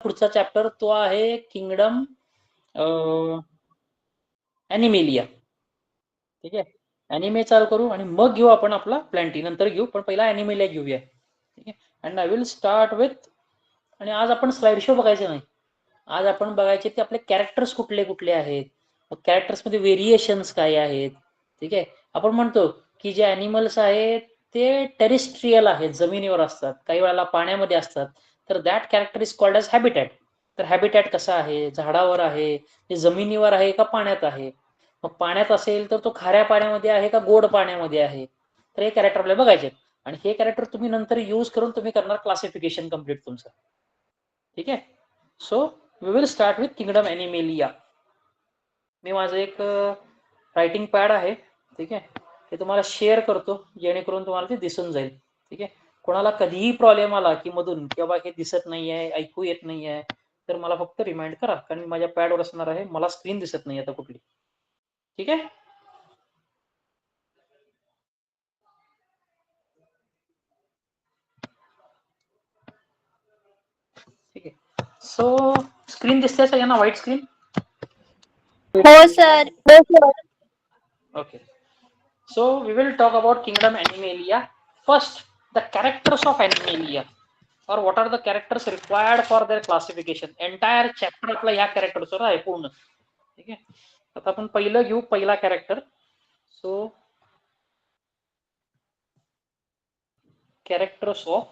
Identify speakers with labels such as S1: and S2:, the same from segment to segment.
S1: पुढचा चॅप्टर तो आहे किंगडम ॲनिमेलिया. ठीक आहे, ॲनिमे चालू करू आणि मग घेऊ आपण आपला प्लॅन्टी, नंतर घेऊ, पण पहिला ॲनिमेलिया घेऊया. ठीक आहे, and I will start with, आणि आज आपण स्लाइड शो बघायचे नाही, आज आपण बघायचे ते आपले कॅरेक्टर्स कुठले कुठले आहेत, कॅरेक्टर्स मध्ये व्हेरिएशन्स काय आहेत. ठीक आहे, आपण म्हणतो की जे ॲनिमल्स आहेत ते टेरिस्ट्रियल आहेत, जमिनीवर असतात, काही वेळेला पाण्यामध्ये असतात, तर that character is called as habitat. तर हॅबिटॅट कसं आहे, झाडावर आहे, ते जमिनीवर आहे का पाण्यात आहे, मग पाण्यात असेल तर तो खाऱ्या पाण्यामध्ये आहे का गोड पाण्यामध्ये आहे, तर हे कॅरेक्टर आपल्याला बघायचे. आणि हे कॅरेक्टर तुम्ही नंतर यूज करून तुम्ही करणार क्लासिफिकेशन कम्प्लीट तुमचं. ठीक आहे, so we will start with kingdom animalia. मी माझं एक रायटिंग पॅड आहे, ठीक आहे, हे तुम्हाला शेअर करतो जेणेकरून तुम्हाला ते दिसून जाईल. ठीक आहे, कोणाला कधीही प्रॉब्लेम आला की मधून की बाबा हे दिसत नाही आहे, ऐकू येत नाही आहे, तर मला फक्त रिमाइंड करा, कारण माझ्या पॅडवर असणार आहे, मला स्क्रीन दिसत नाही आता कुठली. ठीक आहे, ठीक आहे, सो स्क्रीन दिसते सगळ्यांना, व्हाईट स्क्रीन?
S2: हो sir.
S1: Okay, so we will talk about kingdom Animalia. First, the characters of Animalia, or what are the characters required for their classification. Entire chapter आपला ह्या characters वर आहे पूर्ण. ठीक आहे, आता आपण पहिलं घेऊ, पहिला character. So characters of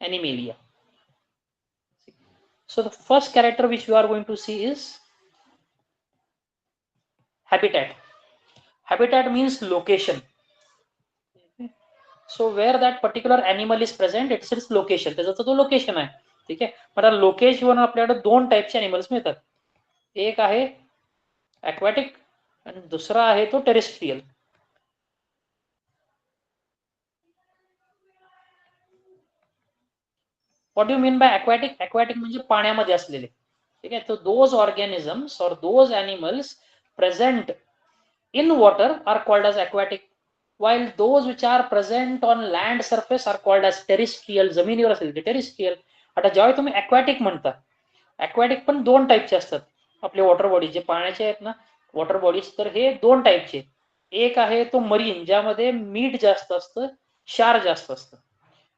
S1: Animalia. So the first character which we are going to see is habitat. Habitat means location. So where that particular animal is present, it's its location, त्याचा तो लोकेशन आहे. ठीक आहे, पण location आपल्याकडे दोन टाईपचे animals मिळतात, एक आहे ॲक्वॅटिक आणि दुसरा आहे तो terrestrial. What you mean by aquatic? Aquatic म्हणजे पाण्यामध्ये असलेले. ठीक आहे, तो दोज ऑर्गॅनिझम्स और those animals present in water are called as aquatic, while those which are present on land surface are called as terrestrial. जमिनीवर असेल ते टेरिस्ट्रियल. आता जेव्हा तुम्ही ॲक्वॅटिक म्हणता, ॲक्वॅटिक पण दोन टाईपचे असतात आपले वॉटर बॉडीज, जे पाण्याचे आहेत ना वॉटर बॉडीज, तर हे दोन टाईपचे. एक आहे तो मरीन, ज्यामध्ये मीठ जास्त असतं, क्षार जास्त असतं,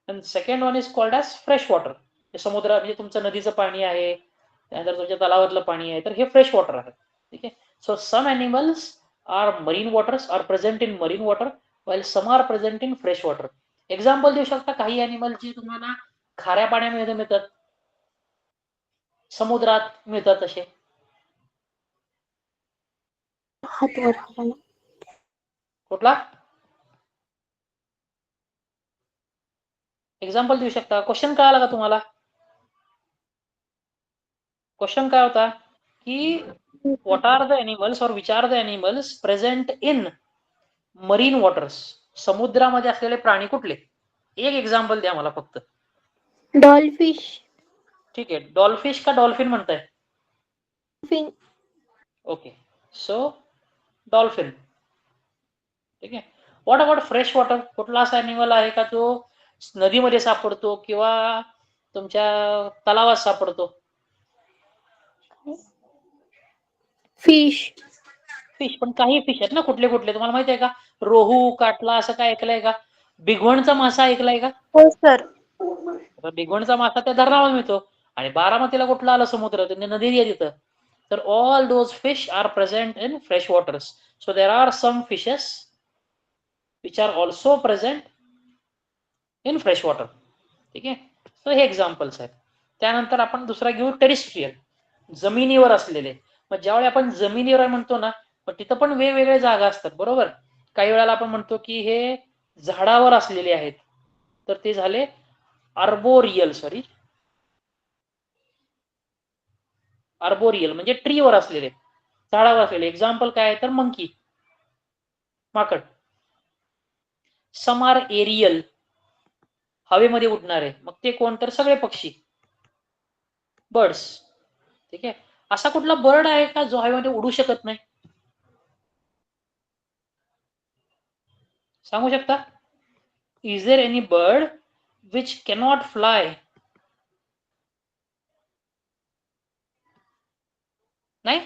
S1: आणि second one is called as fresh water. समुद्र म्हणजे तुमचं नदीचं पाणी आहे, त्यानंतर तुमच्या तलावातलं पाणी आहे, तर हे फ्रेश वॉटर आहे. ठीक आहे, so some animals are marine waters, are present in marine water, while some are present in fresh water. Example देऊ शकता काही ॲनिमल जे तुम्हाला खाऱ्या पाण्यामध्ये मिळतात, समुद्रात मिळतात असे? कुठला एक्झाम्पल देऊ शकता? क्वेश्चन काय आला का तुम्हाला? क्वेश्चन काय होता की व्हॉट आर द ॲनिमल्स और which are the animals present in marine waters, समुद्रामध्ये असलेले प्राणी कुठले? एक एक्झाम्पल द्या मला फक्त.
S2: डॉल्फिश.
S1: ठीक आहे, डॉल्फिश का डॉल्फिन म्हणताय?
S2: फिन.
S1: Okay, so dolphin. ठीक आहे, व्हॉट अबाउट फ्रेश वॉटर? कुठला असा ॲनिमल आहे का जो नदीमध्ये सापडतो किंवा तुमच्या तलावात सापडतो?
S2: फिश.
S1: फिश, पण काही फिश आहेत ना, कुठले कुठले तुम्हाला माहिती आहे का? रोहू, काटला, असं काय ऐकलंय का? बिघवणचा मासा ऐकलाय का?
S2: हो सर.
S1: बिघवणचा मासा त्या धरणावर मिळतो, आणि बारामतीला कुठला आला समुद्र, त्यांनी नदी आहे तिथं. तर all those fish are present in fresh waters. So there are some fishes which are also present in fresh water. ठीक आहे, सो हे एक्झाम्पल्स आहेत. त्यानंतर आपण दुसरा घेऊ टेरिस्ट्रियल, जमिनीवर असलेले. मग ज्यावेळी आपण जमिनीवर म्हणतो ना, मग तिथं पण वेगवेगळ्या जागा असतात, बरोबर. काही वेळेला आपण म्हणतो की हे झाडावर असलेले आहेत, तर ते झाले आर्बोरियल. आर्बोरियल म्हणजे ट्रीवर असलेले, झाडावर असलेले. एक्झाम्पल काय आहे तर मंकी, माकड. सम आर एरियल, हवेमध्ये उडणारे, मग ते कोण तर सगळे पक्षी, बर्ड्स. ठीक आहे, असा कुठला बर्ड आहे का जो हवेमध्ये उडू शकत नाही? सांगू शकता? Is there any bird which cannot fly. नाही,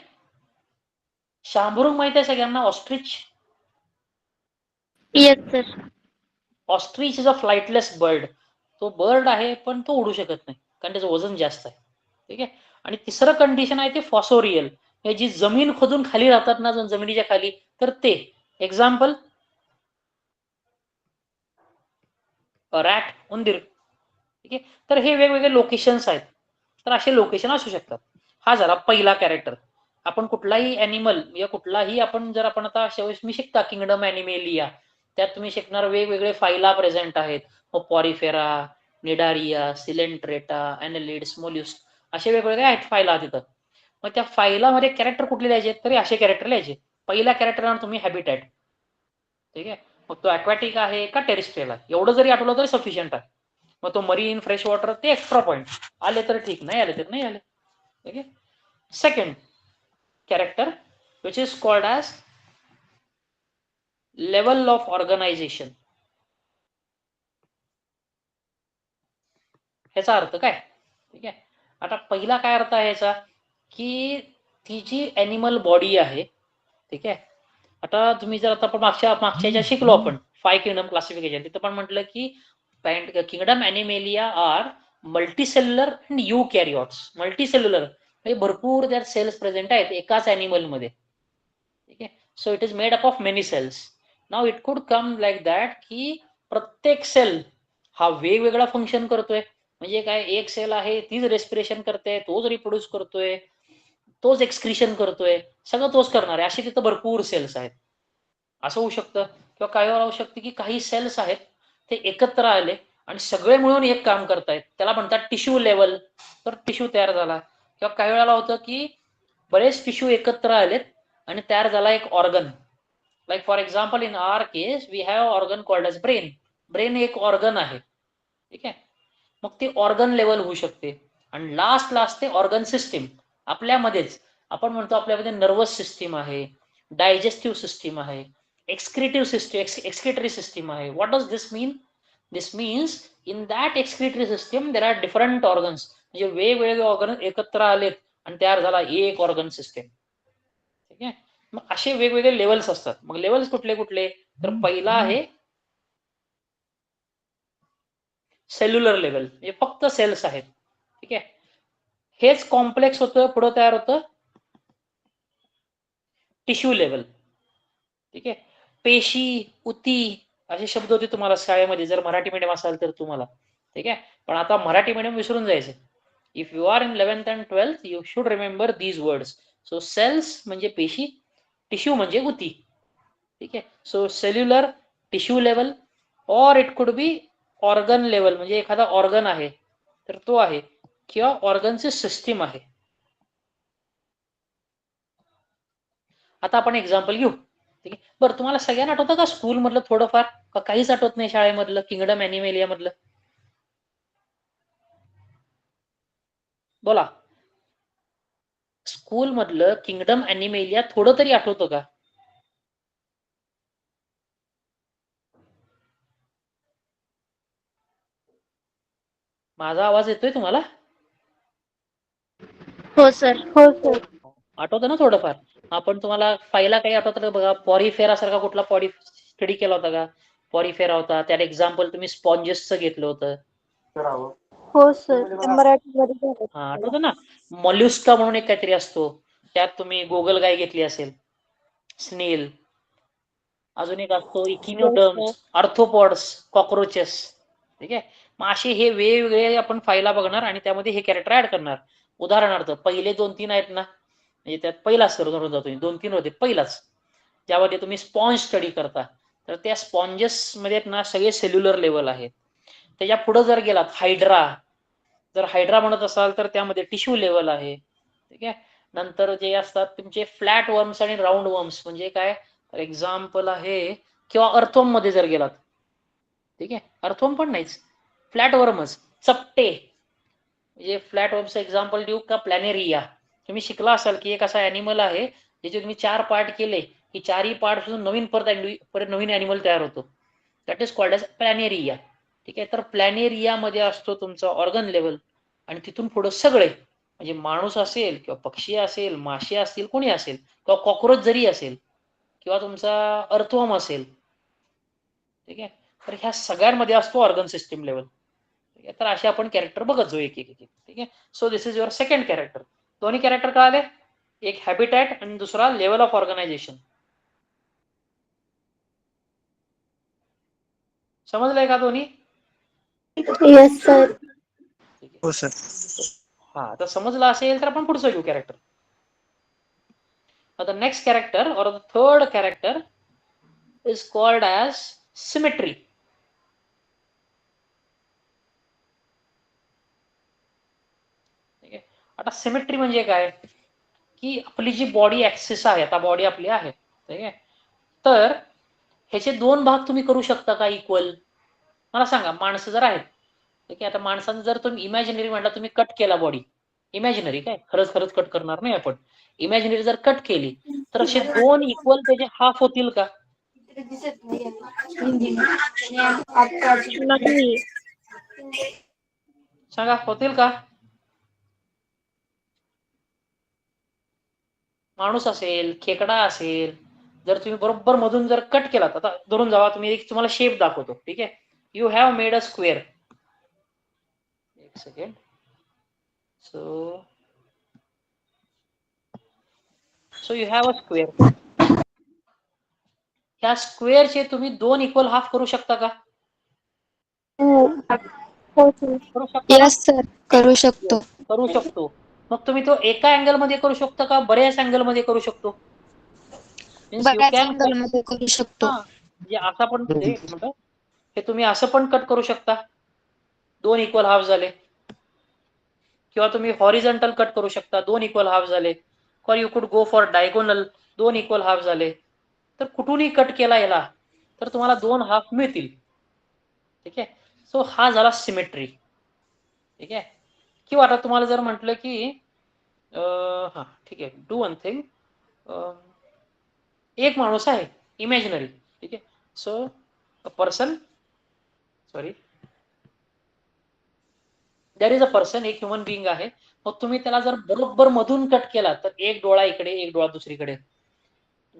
S1: शांभुरुंग माहिती आहे सगळ्यांना. Ostrich.
S2: Yes, sir.
S1: Ostrich is a flightless bird. तो बर्ड आहे पण तो उडू शकत नाही कारण त्याचं वजन जास्त आहे. ठीक आहे. आणि तिसरं कंडिशन आहे ते फॉसोरियल, हे जी जमीन खोदून खाली राहतात ना जमिनीच्या खाली, तर ते. एक्झाम्पल रॅट, उंदीर. ठीक आहे. तर हे वेगवेगळे लोकेशन्स आहेत. तर असे लोकेशन असू शकतात. हा झाला पहिला कॅरेक्टर. आपण कुठलाही ॲनिमल या कुठलाही आपण जर आपण आता मी शिकता किंगडम ॲनिमेलिया, त्यात तुम्ही शिकणार वेगवेगळे फायला प्रेझेंट आहेत. पॉरिफेरा, निडारिया, सिलेंट्रेटा, ॲनलिड्स, मोल्युस्क, असे वेगवेगळे आहेत फायला तिथं. मग त्या फायलामध्ये कॅरेक्टर कुठले द्यायचे, तरी असे कॅरेक्टर लिहायचे. पहिल्या कॅरेक्टरला तुम्ही हॅबिटॅट. ठीक आहे. मग तो ॲक्वॅटिक आहे का टेरिस्ट्रियल आहे, एवढं जरी आठवलं तरी सफिशियंट आहे. मग तो मरीन, फ्रेश वॉटर, ते एक्स्ट्रा पॉईंट आले तर ठीक, नाही आले तर नाही आले. ठीक आहे. Second character which is called as level of organisation. ह्याचा अर्थ काय? ठीक आहे. आता पहिला काय अर्थ आहे ह्याचा, की ती जी ॲनिमल बॉडी आहे. ठीक आहे. आता तुम्ही जर आता आपण मागच्या शिकलो आपण 5 किंगडम क्लासिफिकेशन, तिथं पण म्हटलं की kingdom animalia are multicellular and eukaryotes. Multicellular म्हणजे भरपूर त्यात सेल्स प्रेझेंट आहेत एकाच ॲनिमलमध्ये. ठीक आहे. So it is made up of many cells. Now it could come like that की प्रत्येक सेल हा वेगवेगळा फंक्शन करतोय. म्हणजे काय, एक सेल आहे तीच रेस्पिरेशन करते, तोच रिप्रोड्यूस करतोय, तोच एक्सक्रिशन करतोय, सगळं तोच करणार आहे. असे तिथं भरपूर सेल्स आहेत. असं होऊ शकतं. किंवा काही वेळा होऊ शकतं की काही सेल्स आहेत ते एकत्र आले आणि सगळे मिळून एक काम करतायत, त्याला म्हणतात टिश्यू लेवल, तर टिश्यू तयार झाला. किंवा काही वेळेला होतं की बरेच टिश्यू एकत्र आलेत आणि तयार झाला एक organ. Like for example in our case we have organ called as brain. Brain एक ऑर्गन आहे. ठीक आहे. मग ती ऑर्गन लेवल होऊ शकते. आणि लास्ट ते ऑर्गन सिस्टीम. आपल्यामध्येच आपण म्हणतो आपल्यामध्ये नर्वस सिस्टीम आहे, डायजेस्टिव्ह सिस्टीम आहे, एक्सक्रिटिव्ह सिस्टीम, एक्सक्रिटरी सिस्टीम आहे. What does this mean? This means in that excretory system there are different organs. म्हणजे वेगवेगळे ऑर्गन एकत्र आलेत आणि तयार झाला एक ऑर्गन सिस्टीम. ठीक आहे. मग असे वेगवेगळे लेवल्स असतात. मग लेवल्स कुठले कुठले, तर पहिला आहे सेल्युलर लेवल, म्हणजे फक्त सेल्स आहेत. ठीक आहे. हेच कॉम्प्लेक्स होतं, पुढं तयार होतं टिश्यू लेवल. ठीक आहे. पेशी, उती असे शब्द होते तुम्हाला शाळेमध्ये जर मराठी मीडियम असाल तर तुम्हाला. ठीक आहे. पण आता मराठी मीडियम विसरून जायचे. If you are in 11th and 12th you should remember these words. So cells म्हणजे पेशी, टिश्यू म्हणजे उती. ठीक आहे. So cellular, tissue level, or it could B organ level, म्हणजे एखादा ऑर्गन आहे तर तो आहे, किंवा ऑर्गनची सिस्टीम आहे. आता आपण एक्झाम्पल घेऊ. ठीक आहे. बरं, तुम्हाला सगळ्यांना आठवतं का स्कूल मधलं थोडंफार, का काहीच आठवत नाही शाळेमधलं किंगडम ॲनिमेलिया मधलं? बोला. स्कूल मधलं किंगडम ॲनिमेलिया थोडं तरी आठवतं का? माझा आवाज येतोय तुम्हाला?
S2: हो सर. हो सर.
S1: आठवतं ना थोडंफार? आपण तुम्हाला पहिला काही आठवतं का बघा, पॉरिफेरा सारखा कुठला पॉडी स्टडी केला होता का? पॉरिफेरा होता, त्यात एक्झाम्पल तुम्ही स्पॉन्जेसचं घेतलं होतं.
S2: हो सर. मराठीमध्ये
S1: हा, आठवतं ना? मॉल्युस्का म्हणून एक काहीतरी असतो, त्यात तुम्ही गोगलगाय घेतली असेल, स्नेल. अजून एक असतो इकिनोडर्म्स, आर्थ्रोपॉड्स, कॉक्रोचेस. ठीक आहे. मग असे हे वेगवेगळे आपण फायला बघणार आणि त्यामध्ये हे कॅरेक्टर ऍड करणार. उदाहरणार्थ पहिले 2-3 आहेत ना, म्हणजे त्यात पहिलाच धरून जातो, 2-3 होते पहिलाच, ज्यामध्ये तुम्ही स्पॉन्ज स्टडी करता, तर त्या स्पॉन्जेस मध्ये ना सगळे सेल्युलर लेवल आहेत. त्याच्या पुढे जर गेलात हायड्रा, जर हायड्रा म्हणत असाल तर त्यामध्ये टिश्यू लेवल आहे. ठीक आहे. नंतर जे असतात तुमचे फ्लॅट वर्म्स आणि राऊंड वर्म्स, म्हणजे काय, फॉर एक्झाम्पल आहे, किंवा अर्थवर्म मध्ये जर गेलात. ठीक आहे. अर्थवर्म पण नाहीच, फ्लॅट वर्मच, चपटे. म्हणजे फ्लॅट वर्मचं एक्झाम्पल देऊ का, प्लॅनेरिया. तुम्ही शिकला असाल की एक असा ॲनिमल आहे ज्याचे तुम्ही 4 पार्ट केले की 4ही पार्ट नवीन परत नवीन ॲनिमल तयार होतो. That is called as planaria. ठीक आहे. तर प्लॅनेरियामध्ये असतो तुमचा ऑर्गन लेवल आणि तिथून पुढे सगळे म्हणजे माणूस असेल किंवा पक्षी असेल, मासे असतील, कोणी असेल किंवा कॉक्रोच जरी असेल किंवा तुमचा अर्थवर्म असेल, ठीक आहे. तर ह्या सगळ्यांमध्ये असतो ऑर्गन सिस्टीम लेवल. ठीक आहे. तर असे आपण कॅरेक्टर बघत जाऊ एक एक. ठीक आहे. So this is your second character. दोन्ही कॅरेक्टर कळाले? एक हॅबिटॅट आणि दुसरा लेवल ऑफ ऑर्गनायझेशन. समजलंय का दोन्ही?
S2: Yes sir.
S1: ठीक आहे.
S3: हो सर.
S1: हा, तर समजलं असेल तर आपण पुढचं घेऊ character. The next character or the third character is called as symmetry. ठीक आहे. आता सिमेट्री म्हणजे काय की आपली जी बॉडी ऍक्सिस आहे, आता बॉडी आपली आहे, ठीक आहे. तर ह्याचे दोन भाग तुम्ही करू शकता का इक्वल? मला सांगा, माणसं जर आहेत, ठीक आहे. आता माणसानं जर तुम्ही इमॅजिनरी म्हटला, तुम्ही कट केला बॉडी, इमॅजिनरी काय खरंच खरंच कट करणार नाही आपण, इमॅजिनरी जर कट केली तर असे दोन इक्वल त्याचे हाफ होतील का?
S2: नाही.
S1: सांगा, होतील का? माणूस असेल, खेकडा असेल, जर तुम्ही बरोबर मधून जर कट केलात, आता धरून जावा तुम्ही, एक तुम्हाला शेप दाखवतो, ठीक आहे. You have made a square. एक second. So you have a square. ह्या स्क्वेअरचे तुम्ही दोन इक्वल हाफ करू शकता का? करू शकता ना?
S2: येस सर, करू शकतो.
S1: करू शकतो. मग तुम्ही तो एका अँगल मध्ये करू शकता का बऱ्याच अँगल मध्ये करू शकतो? मीन्स यू
S2: बऱ्याच
S1: कॅन
S2: अँगल मध्ये करू शकतो.
S1: हा, म्हणजे असं पण म्हणतो हे तुम्ही असं पण कट करू शकता, दोन इक्वल हाफ झाले. किंवा तुम्ही हॉरिझॉन्टल कट करू शकता, दोन इक्वल हाफ झाले. or you could go for diagonal, दोन इक्वल हाफ झाले. तर कुठूनही कट केला याला तर तुम्हाला दोन हाफ मिळतील. ठीक आहे. सो हा झाला सिमेट्री. ठीक आहे. किंवा आता तुम्हाला जर म्हटलं की हा ठीक आहे, डू वन थिंग, एक माणूस आहे इमॅजिनरी, ठीक आहे. So a person, sorry, there is a person, एक ह्युमन बिंग आहे. मग तुम्ही त्याला जर बरोबर मधून कट केला तर एक डोळा इकडे, एक डोळा दुसरीकडे,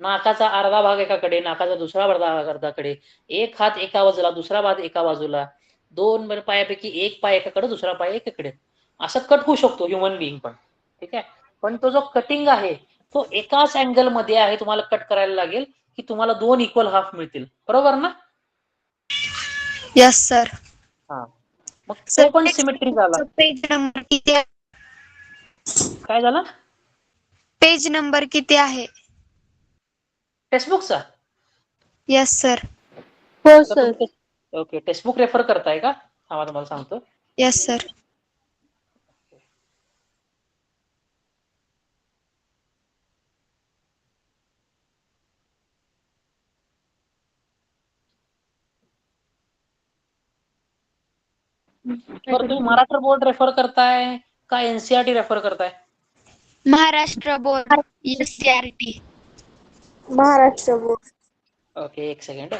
S1: नाकाचा अर्धा भाग एकाकडे, नाकाचा दुसरा भाग अर्धाकडे, एक हात एका बाजूला, दुसरा भाग एका बाजूला, दोन पायापैकी एक पाय एकाकडे, दुसरा पाय एकाकडे, असं कट होऊ शकतो ह्युमन बिंग पण. ठीक आहे. पण तो जो कटिंग आहे तो एकाच अँगल मध्ये आहे, तुम्हाला कट करायला लागेल की तुम्हाला दोन इक्वल हाफ मिळतील, बरोबर ना?
S2: Yes sir.
S1: हा, मग
S2: सर,
S1: तो पण सिमेट्री झाला.
S2: पेज नंबर किती आहे?
S1: काय झालं?
S2: पेज नंबर किती आहे?
S1: टेक्स्टबुकचा?
S2: Yes sir. हो सर.
S1: ओके, टेक्स्टबुक रेफर करताय का? हा, तुम्हाला सांगतो.
S2: Yes sir.
S1: बरं, तुम्ही महाराष्ट्र बोर्ड रेफर करताय का एनसीआरटी रेफर करताय?
S2: Maharashtra board, SCRT. Maharashtra board.
S1: Okay, एक सेकंड.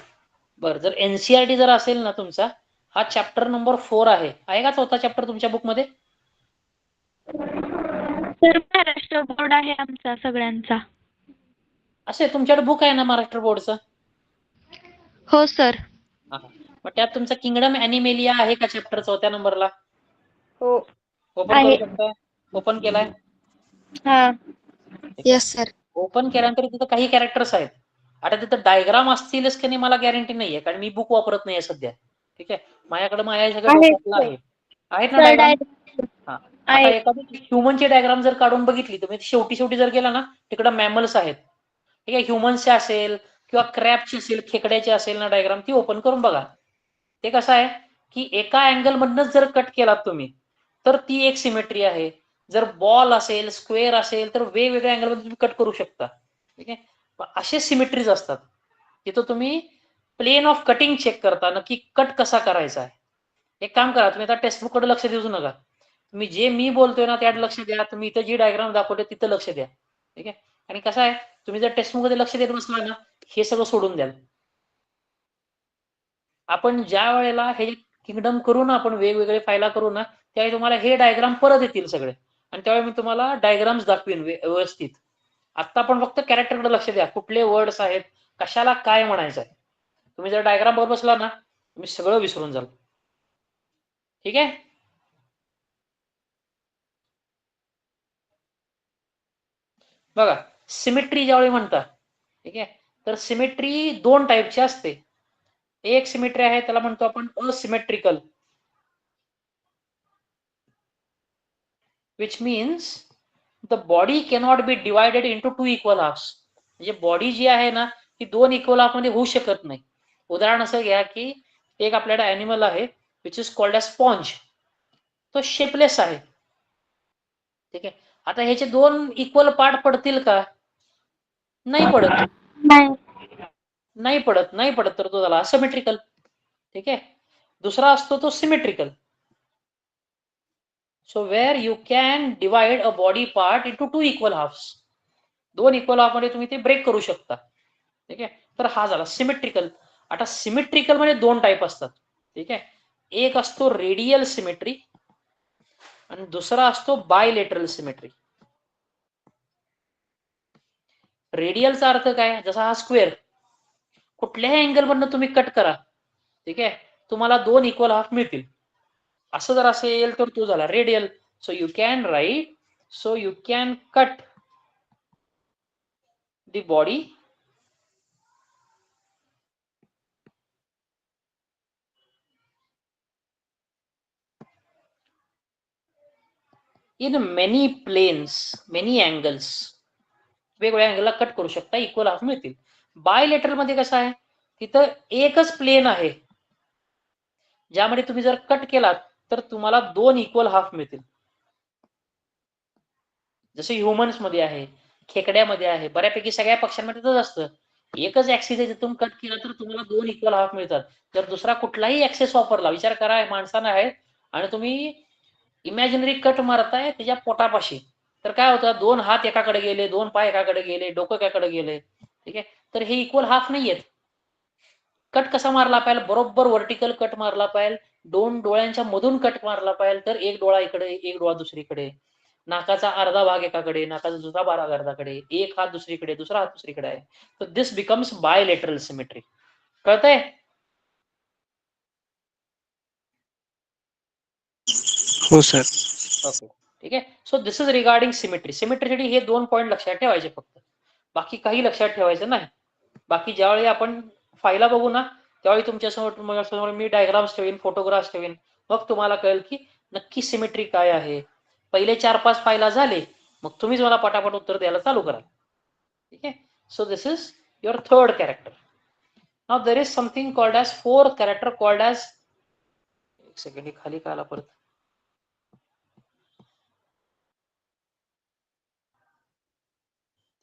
S1: बरं, जर एनसीआरटी जर असेल ना तुमचा, हा चॅप्टर नंबर 4 आहे का चौथा चॅप्टर तुमच्या बुक मध्ये?
S2: सर, महाराष्ट्र बोर्ड आहे आमचा सगळ्यांचा.
S1: असे तुमच्याकडे बुक आहे ना महाराष्ट्र बोर्डचं?
S2: हो सर.
S1: मग त्यात तुमचा किंगडम ॲनिमेलिया आहे का चॅप्टर चौथ्या नंबरला?
S2: हो
S1: ओपन करू शकताय? ओपन केलाय?
S2: हा. Yes sir.
S1: ओपन केल्यानंतर तिथं काही कॅरेक्टर्स आहेत. आता तिथं डायग्राम असतीलच की नाही मला गॅरंटी नाहीये, कारण मी बुक वापरत नाहीये सध्या. ठीक आहे. माझ्याकडे माझ्या सगळं डोक्यातलं आहे. आहेत ना डायग्राम? हा. आता एखादी ह्युमनची डायग्राम जर काढून बघितली तुम्ही, शेवटी जर गेला ना, तिकडे मॅमल्स आहेत. ठीक आहे. ह्युमन्सचे असेल किंवा क्रॅबची असेल, खेकड्याची असेल ना डायग्राम, ती ओपन करून बघा. ते कसं आहे की एका अँगल मधनच जर कट केलात तुम्ही तर ती एक सिमेट्री आहे. जर बॉल असेल, स्क्वेअर असेल, तर वेगवेगळ्या अँगल मध्ये तुम्ही कट करू शकता. ठीक आहे. असे सिमेट्रीज असतात. तिथं तुम्ही प्लेन ऑफ कटिंग चेक करता, नक्की कट कसा करायचा आहे. एक काम करा, तुम्ही आता टेक्स्टबुक कडे लक्ष देऊ नका. तुम्ही जे मी बोलतोय ना त्यात लक्ष द्या. तुम्ही इथं जी डायग्राम दाखवते तिथं लक्ष द्या. ठीक आहे. आणि कसं आहे, तुम्ही जर टेक्स्टबुक मध्ये लक्ष देत बसला ना, हे सगळं सोडून द्याल. आपण ज्या वेळेला हे किंगडम करू ना आपण, वेगवेगळे फायला करू ना, त्यावेळी तुम्हाला हे डायग्राम परत येतील सगळे, आणि त्यावेळी मी तुम्हाला डायग्राम्स दाखवीन व्यवस्थित. आता आपण फक्त कॅरेक्टरकडे लक्ष द्या, कुठले वर्ड्स आहेत, कशाला काय म्हणायचं आहे. तुम्ही जर डायग्राम बरोबर बसला ना, तुम्ही सगळं विसरून जाल. ठीक आहे. बघा, सिमेट्री ज्यावेळी म्हणता, ठीक आहे, तर सिमेट्री दोन टाईपची असते. एक सिमेट्री आहे त्याला म्हणतो आपण asymmetrical, which means the body cannot be divided into two equal halves. म्हणजे बॉडी जी आहे ना, ती दोन इक्वल हाफ मध्ये होऊ शकत नाही. उदाहरण असं घ्या की एक आपल्याकडे अॅनिमल आहे which is called as sponge. तो शेपलेस आहे. ठीक आहे. आता ह्याचे दोन इक्वल पार्ट पडतील का? नाही पडत. नाही पडत तर तो झाला असिमेट्रिकल. ठीक आहे. दुसरा असतो तो symmetrical. So where you can divide a body part into two equal halves. दोन इक्वल हाफ मध्ये तुम्ही ते ब्रेक करू शकता. ठीक आहे. तर हा झाला सिमेट्रिकल. आता सिमेट्रिकल मध्ये दोन टाईप असतात. ठीक आहे. एक असतो रेडियल सिमेट्री आणि दुसरा असतो बायलेटरल सिमेट्री. रेडियलचा अर्थ काय? जसा हा स्क्वेअर, कुठल्याही अँगल मधनं तुम्ही कट करा, ठीक आहे, तुम्हाला दोन इक्वल हाफ मिळतील. असं जर असेल तर तो झाला radial. So you can right, so you can cut the body in many planes, many angles. वेगवेगळ्या अँगलला कट करू शकता, इक्वल हाफ मिळतील. बायलेटरल मध्ये कसं आहे, तिथं एकच प्लेन आहे ज्यामध्ये तुम्ही जर कट केलात तर तुम्हाला दोन इक्वल हाफ मिळतील. जसं ह्युमन्स मध्ये आहे, खेकड्यामध्ये आहे, बऱ्यापैकी सगळ्या पक्ष्यांमध्ये तसंच असतं. एकच ऍक्सिस आहे, तिथून कट केला तर तुम्हाला दोन इक्वल हाफ मिळतात. जर दुसरा कुठलाही ऍक्सेस वापरला, विचार करा माणसानं आहे आणि तुम्ही इमॅजिनरी कट मारताय त्याच्या पोटापाशी, तर काय होतं, दोन हात एकाकडे गेले, दोन पाय एकाकडे गेले, डोकं एकाकडे गेले. ठीक आहे. तर हे इक्वल हाफ नाहीयेत. कट कसा मारला पाहिजे? बरोबर व्हर्टिकल कट मारला पाहिजे. दोन डोळ्यांच्या मधून कट मारला पाहिजे, तर एक डोळा इकडे, एक डोळा दुसरीकडे, नाकाचा अर्धा भाग एकाकडे, नाकाचा दुसरा भाग अर्धाकडे, एक हात दुसरीकडे, दुसरा हात दुसरीकडे आहे. तर दिस बिकम्स बायलेटरल सिमेट्री. कळतंय?
S3: हो सर.
S1: ओके. ठीक आहे. So this is regarding symmetry. सिमेट्रीसाठी हे दोन पॉईंट लक्षात ठेवायचे फक्त, बाकी काही लक्षात ठेवायचं नाही. बाकी ज्यावेळी आपण फायला बघू ना, त्यावेळी तुमच्यासमोर मी डायग्राम्स ठेवीन, फोटोग्राफ्स ठेवीन, मग तुम्हाला कळेल की नक्की सिमेट्री काय आहे. पहिले 4-5 फायला झाले, मग तुम्हीच मला पटापट उत्तर द्यायला चालू करा. ठीक आहे. So this is your third character. Now there is something called as fourth character called as, एक सेकंड, हे खाली का आला परत?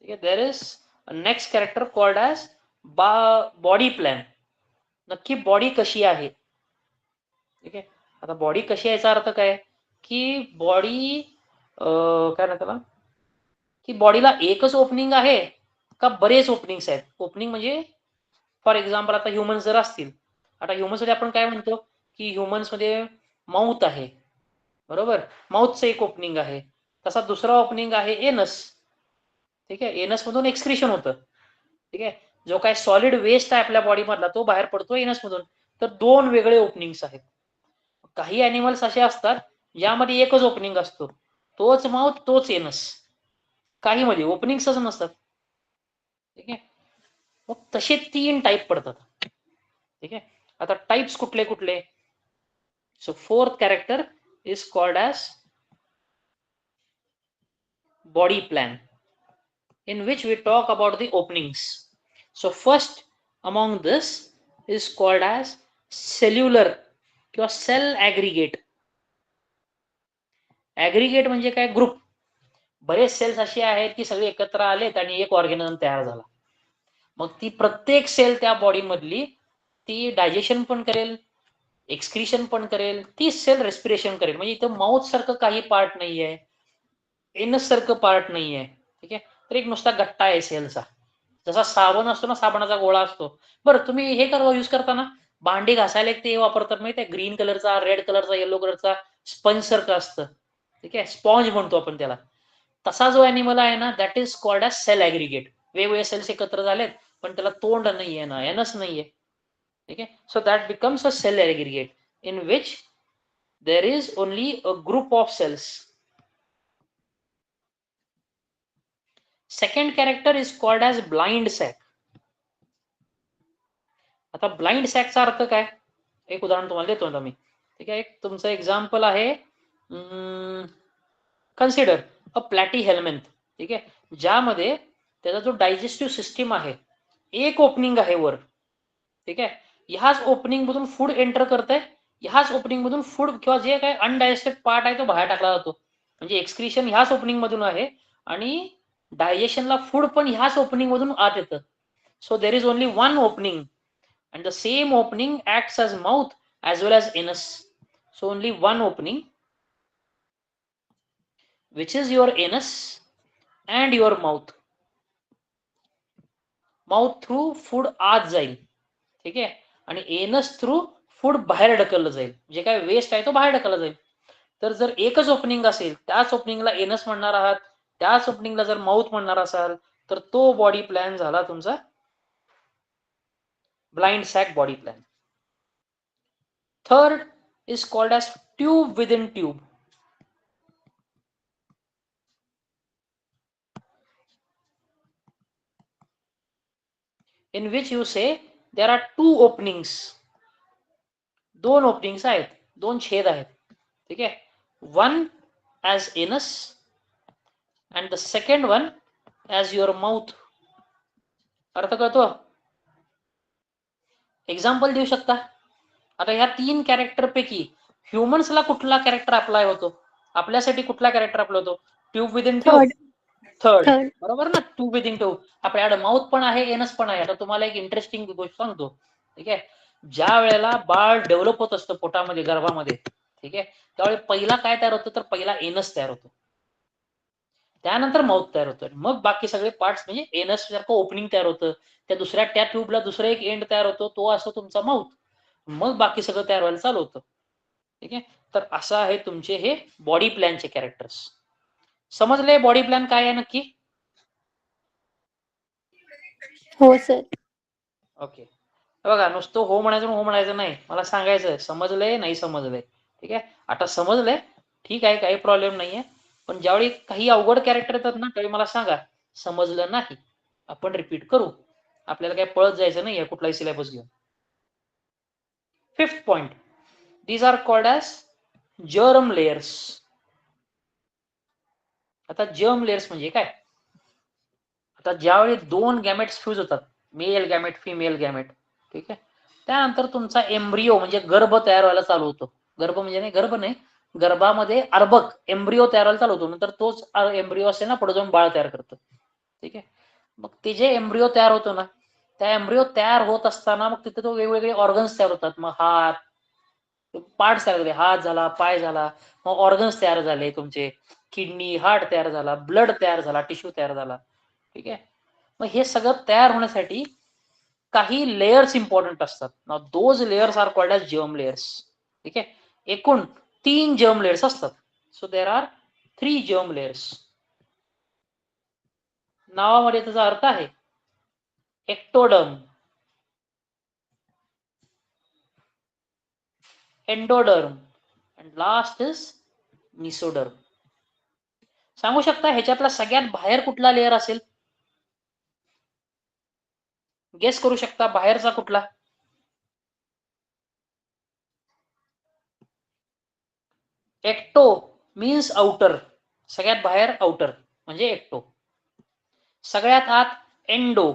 S1: ठीक आहे. There is next character called as body plan. नक्की बॉडी कशी आहे. ठीक आहे. आता बॉडी कशी आहे याचा अर्थ काय की बॉडी काय ना त्याला, की बॉडीला एकच ओपनिंग आहे का बरेच ओपनिंग्स आहेत. ओपनिंग म्हणजे फॉर एक्झाम्पल आता ह्युमन्स जर असतील, आता ह्युमन्स मध्ये आपण काय म्हणतो की ह्युमन्स मध्ये माउथ आहे, बरोबर, माउथचं एक ओपनिंग आहे. तसा दुसरा ओपनिंग आहे एनस. ठीक आहे. एनस मधून एक्सक्रिशन होतं. ठीक आहे. जो काय सॉलिड वेस्ट आहे आपल्या बॉडी मधला तो बाहेर पडतो एनस मधून. तर दोन वेगळे ओपनिंग्स आहेत. काही अॅनिमल्स असे असतात ज्यामध्ये एकच ओपनिंग असतो, तोच माउथ तोच एनस. काही मध्ये ओपनिंग्सच नसतात. ठीक आहे. मग तसे 3 टाईप पडतात. ठीक आहे. आता टाइप्स कुठले कुठले? So fourth character is called as body plan, in which we talk about the openings. So first among this is called as cellular किंवा सेल ॲग्रिगेट. ॲग्रिगेट म्हणजे काय? ग्रुप. बरेच सेल्स असे आहेत की सगळे एकत्र आलेत आणि एक ऑर्गॅनिझम तयार झाला. मग ती प्रत्येक सेल त्या बॉडी मधली ती डायजेशन पण करेल, एक्सक्रिशन पण करेल, ती सेल रेस्पिरेशन करेल. म्हणजे इथं माउथ सारखं काही पार्ट नाहीये, एनस सारखं पार्ट नाहीये. ठीक आहे. तर एक नुसता गट्टा आहे सेलचा. जसा साबण असतो ना, साबणाचा गोळा असतो. बरं, तुम्ही हे यूज करता ना, भांडी घासायला एक ते वापरतात माहिती आहे, ग्रीन कलरचा, रेड कलरचा, येलो कलरचा स्पंज सारखं असतं, ठीक आहे, स्पॉन्ज म्हणतो आपण त्याला. तसा जो ॲनिमल आहे ना, that is called as cell aggregate. वेगवेगळे सेल्स एकत्र झालेत पण त्याला तोंड नाहीये ना, एनस नाहीये, ठीक आहे. So that becomes a cell aggregate in which there is only a group of cells. Second character is called as blind sac. आता ब्लाइंड सॅकचा अर्थ काय, एक उदाहरण तुम्हाला देतो ना मी, ठीक आहे. एक तुमचं एक्झाम्पल आहे, कन्सिडर अ प्लॅटी हेल्मेंथ, ठीक आहे, ज्यामध्ये त्याचा जो डायजेस्टिव्ह सिस्टीम आहे, एक ओपनिंग आहे वर, ठीक आहे. ह्याच ओपनिंग मधून फूड एंटर करतंय, ह्याच ओपनिंग मधून फूड किंवा जे काही अनडायजेस्टेड पार्ट आहे तो बाहेर टाकला जातो. म्हणजे एक्सक्रिशन ह्याच ओपनिंग मधून आहे आणि डायजेशनला फूड पण ह्याच ओपनिंग मधून आत येतं. So there is only one opening and the same opening acts as mouth as well as anus. So only one opening, which is your anus and your mouth. Mouth through food आत जाईल, ठीक आहे, आणि एनस through food बाहेर ढकललं जाईल, जे काय वेस्ट आहे तो बाहेर ढकलला जाईल. तर जर एकच ओपनिंग असेल, त्याच ओपनिंगला एनस म्हणणार आहात, त्याच ओपनिंगला जर माउथ म्हणणार असाल, तर तो बॉडी प्लॅन झाला तुमचा blind sac body plan. Third is called as tube within tube. In which you say there are two openings. दोन ओपनिंग्स आहेत, दोन छेद आहेत, ठीक आहे. वन ॲज एनस and the second one as your mouth. अर्थ कळतो? एक्झाम्पल देऊ शकता? आता ह्या तीन कॅरेक्टर पैकी ह्युमन्सला कुठला कॅरेक्टर अप्लाय होतो? आपल्यासाठी कुठला कॅरेक्टर अप्लाय होतो? Tube within tube. थर्ड, बरोबर ना, ट्यूब विदिन ट्यूब. आपल्याकडे माउथ पण आहे, एनस पण आहे. आता तुम्हाला एक इंटरेस्टिंग गोष्ट सांगतो, ठीक आहे. ज्या वेळेला बाळ डेव्हलप होत असतं पोटामध्ये, गर्भामध्ये, ठीक आहे, त्यावेळी पहिला काय तयार होतं, तर पहिला एनस तयार होतो, त्यानंतर माउथ तयार होतं, मग बाकी सगळे पार्ट्स, म्हणजे एनस सारखं ओपनिंग तयार होतं, त्या ट्यूबला दुसरा एक एंड तयार होतो, तो असतो तुमचा माउथ, मग बाकी सगळं तयार व्हायला चालू होतं, ठीक आहे. तर असं आहे तुमचे हे बॉडी प्लॅनचे कॅरेक्टर्स. समजले बॉडी प्लॅन काय आहे नक्की?
S2: हो सर.
S1: ओके, बघा, नुसतं हो म्हणायचं नाही, मला सांगायचं समजलंय नाही समजलंय, ठीक आहे. आता समजलंय, ठीक आहे, काही प्रॉब्लेम नाहीये. पण ज्यावेळी काही अवघड कॅरेक्टर येतात ना, त्यावेळी मला सांगा समजलं नाही, आपण रिपीट करू. आपल्याला काय पळत जायचं नाही कुठलाही सिलेबस घेऊन. Fifth point, these are called as germ layers. आता जर्म लेयर्स म्हणजे काय? आता ज्यावेळी दोन गॅमेट्स फ्यूज होतात, मेल गॅमेट, फिमेल गॅमेट, ठीक आहे, त्यानंतर तुमचा एम्ब्रिओ म्हणजे गर्भ तयार व्हायला चालू होतो. गर्भ म्हणजे नाही, गर्भ नाही, गर्भामध्ये अर्भक एम्ब्रिओ तयार व्हायला चालू होतो. नंतर तोच एम्ब्रिओ असेल ना, पुढे जाऊन बाळ तयार करतं, ठीक आहे. मग ते जे एम्ब्रिओ तयार होतो ना, त्या एम्ब्रिओ तयार होत असताना मग तिथे तो वेगवेगळे ऑर्गन्स तयार होतात. मग हात, पार्ट्स तयार झाले, हात झाला, पाय झाला, मग ऑर्गन्स तयार झाले तुमचे, किडनी, हार्ट तयार झाला, ब्लड तयार झाला, टिश्यू तयार झाला, ठीक आहे. मग हे सगळं तयार होण्यासाठी काही लेयर्स इम्पॉर्टंट असतात. Now those layers are called as germ layers, ठीक आहे. एकूण 3 जर्म लेयर्स असतात. So there are 3 germ layers. नावामध्ये त्याचा अर्थ आहे ectoderm, endoderm and last is mesoderm. सांगू शकता ह्याच्यातला सगळ्यात बाहेर कुठला लेअर असेल? गेस करू शकता बाहेरचा कुठला? एक्टो मीन्स आउटर, सगळ्यात बाहेर आउटर म्हणजे एक्टो. सगळ्यात आत एंडो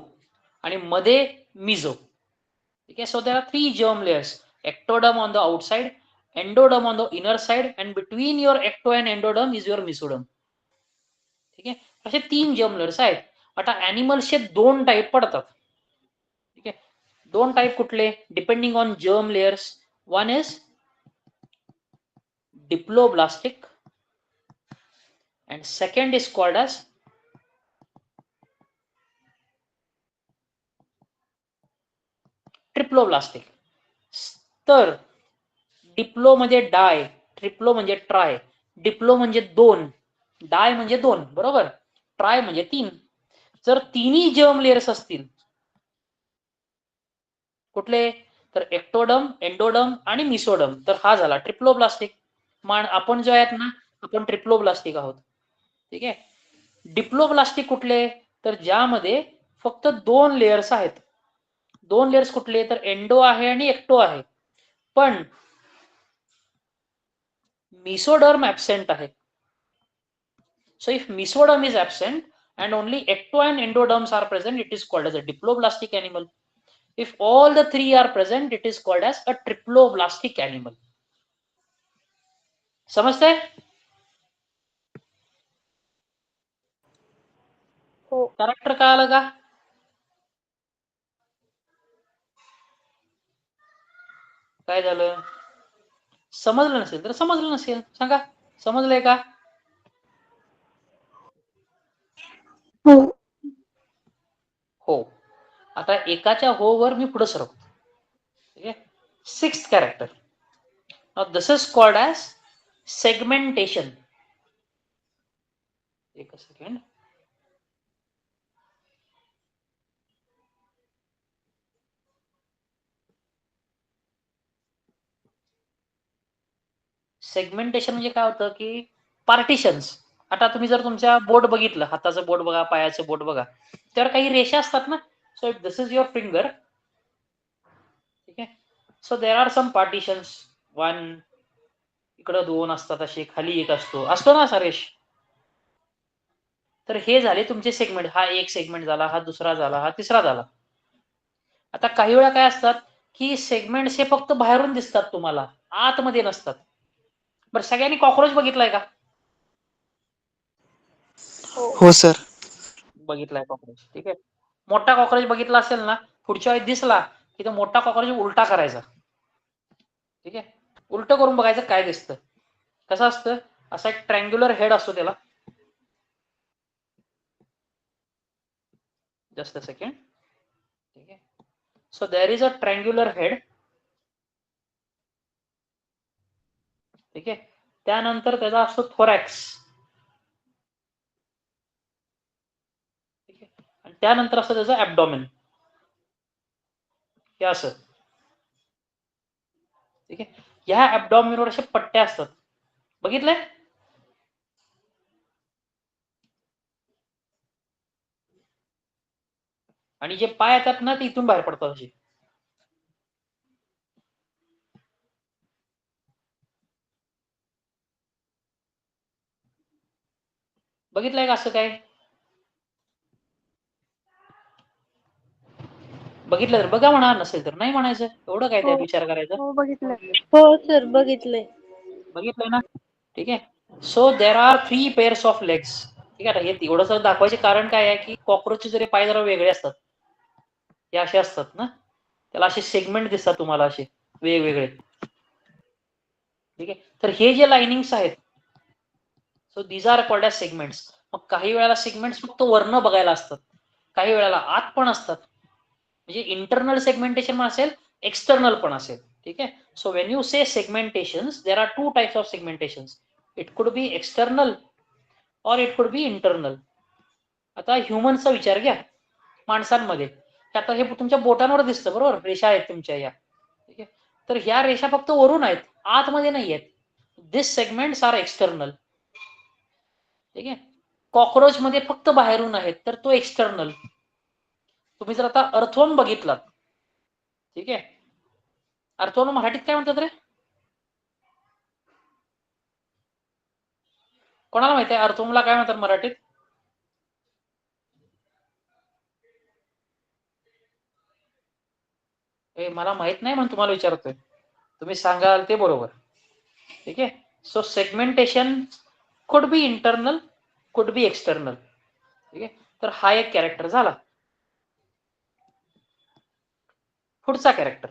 S1: आणि मध्ये मिझो, ठीक आहे. So there are 3 germ layers, ectoderm on the outside, endoderm on the inner side and between your ecto and endoderm is your mesoderm, ठीक आहे. असे 3 जर्म लेयर्स आहेत. आता ॲनिमल्सचे 2 टाईप पडतात, ठीक आहे. 2 टाईप कुठले? Depending on germ layers. One is diploblastic and second is called as triploblastic. तर डिप्लो म्हणजे डाय, ट्रिप्लो म्हणजे ट्राय, डिप्लो म्हणजे 2, डाय म्हणजे 2, बरोबर, ट्राय म्हणजे 3. जर तिन्ही जर्म लेयर्स असतील, कुठले, तर एक्टोडम, एंडोडम आणि मिसोडम, तर हा झाला ट्रिप्लोब्लास्टिक. आपण जो आहेत ना, आपण ट्रिप्लोब्लास्टिक आहोत. ठीक आहे. डिप्लोब्लास्टिक कुठले, तर ज्यामध्ये फक्त 2 लेयर्स आहेत. 2 लेयर्स कुठले, तर एंडो आहे आणि एक्टो आहे, पण मिसोडर्म ऍबसेंट आहे. So if mesoderm is absent and only ecto and endoderms are present, it is called as a diploblastic animal. If all the 3 are present, it is called as a triploblastic animal. समजते?
S2: हो.
S1: Character कळालं का? काय झालं? समजलं नसेल तर समजलं नसेल, सांगा. समजलंय का?
S2: हो.
S1: हो. आता एकाच्या हो वर मी पुढे सरकतो. ठीक आहे. 6th character. Now this is called as segmentation. एक सेकंड. सेगमेंटेशन म्हणजे काय होतं की पार्टिशन्स. आता तुम्ही जर तुमच्या बोट बघितलं, हाताचं बोट बघा, पायाचं बोट बघा, त्यावर काही रेषा असतात ना. So if this is your finger, ठीक आहे, so there are some partitions, 1, इकडं 2 असतात असे, खाली एक असतो ना असा रेष. तर हे झाले तुमचे सेगमेंट. हा एक सेगमेंट झाला, हा दुसरा झाला, हा तिसरा झाला. आता काही वेळा काय असतात की सेगमेंट्स हे फक्त बाहेरून दिसतात तुम्हाला, आतमध्ये नसतात. बरं, सगळ्यांनी कॉक्रोच बघितलाय का?
S3: हो सर.
S1: बघितलाय कॉक्रोच. ठीक आहे. मोठा कॉक्रोच बघितला असेल ना, पुढच्या वेळी दिसला की तो मोठा कॉक्रोच उलटा करायचा. ठीक आहे. उलट करून बघायचं काय दिसतं. कसं असतं, असा एक ट्रँग्युलर हेड असतो त्याला. Just a second. ठीक आहे. So there is a triangular head. ठीक आहे. त्यानंतर त्याचा असतो थोरॅक्स. ठीक आहे. आणि त्यानंतर असतं त्याचं ॲब्डॉमेन. हे असं. ठीक आहे. ह्या ॲब्डॉमेनवर अशा पट्ट्या असतात, बघितलंय? आणि जे पाय येतात ना, ते इथून बाहेर पडतात असे. बघितलंय का असं काय? बघितलं तर बघा म्हणा, नसेल तर नाही म्हणायचं. एवढं काय त्यात
S2: हो.
S1: विचार करायचा.
S2: हो बघितलंय. हो सर बघितलंय.
S1: बघितलंय ना. ठीक आहे. So there are 3 pairs of legs. ठीक आहे. हे एवढं सर दाखवायचे कारण काय आहे की कॉक्रोचचे जरी पाय जरा वेगळे असतात, हे असे असतात ना, त्याला असे सेगमेंट दिसतात तुम्हाला असे वेगवेगळे. ठीक आहे. तर हे जे लाइनिंग्स आहेत, so these are called as segments. मग काही वेळेला सेगमेंट्स फक्त वर्ण बघायला असतात, काही वेळेला आत पण असतात. म्हणजे इंटरनल सेगमेंटेशन पण असेल, एक्सटर्नल पण असेल. ठीक आहे. So when you say segmentations, there are 2 types of segmentations. It could be external और इट कुड बी इंटरनल. आता ह्युमनचा विचार घ्या, माणसांमध्ये. आता हे तुमच्या बोटांवर दिसतं, बरोबर, रेषा आहेत तुमच्या या. ठीक आहे. तर ह्या रेषा फक्त वरून आहेत, आतमध्ये नाही आहेत. दिस सेगमेंट्स आर एक्सटर्नल. ठीक आहे. कॉक्रोच मध्ये फक्त बाहेरून आहेत, तर तो एक्सटर्नल. तुम्ही जर आता अर्थवर्म बघितलात, ठीक आहे, अर्थवर्म मराठीत काय म्हणतात रे? कोणाला माहिती आहे अर्थवर्मला काय म्हणतात मराठीत? मला माहित नाही म्हणून तुम्हाला विचारतोय. तुम्ही सांगाल ते बरोबर. ठीक आहे. So segmentation could be internal, कुड बी एक्सटर्नल. ठीक आहे. तर हा एक कॅरेक्टर झाला. पुढचा कॅरेक्टर,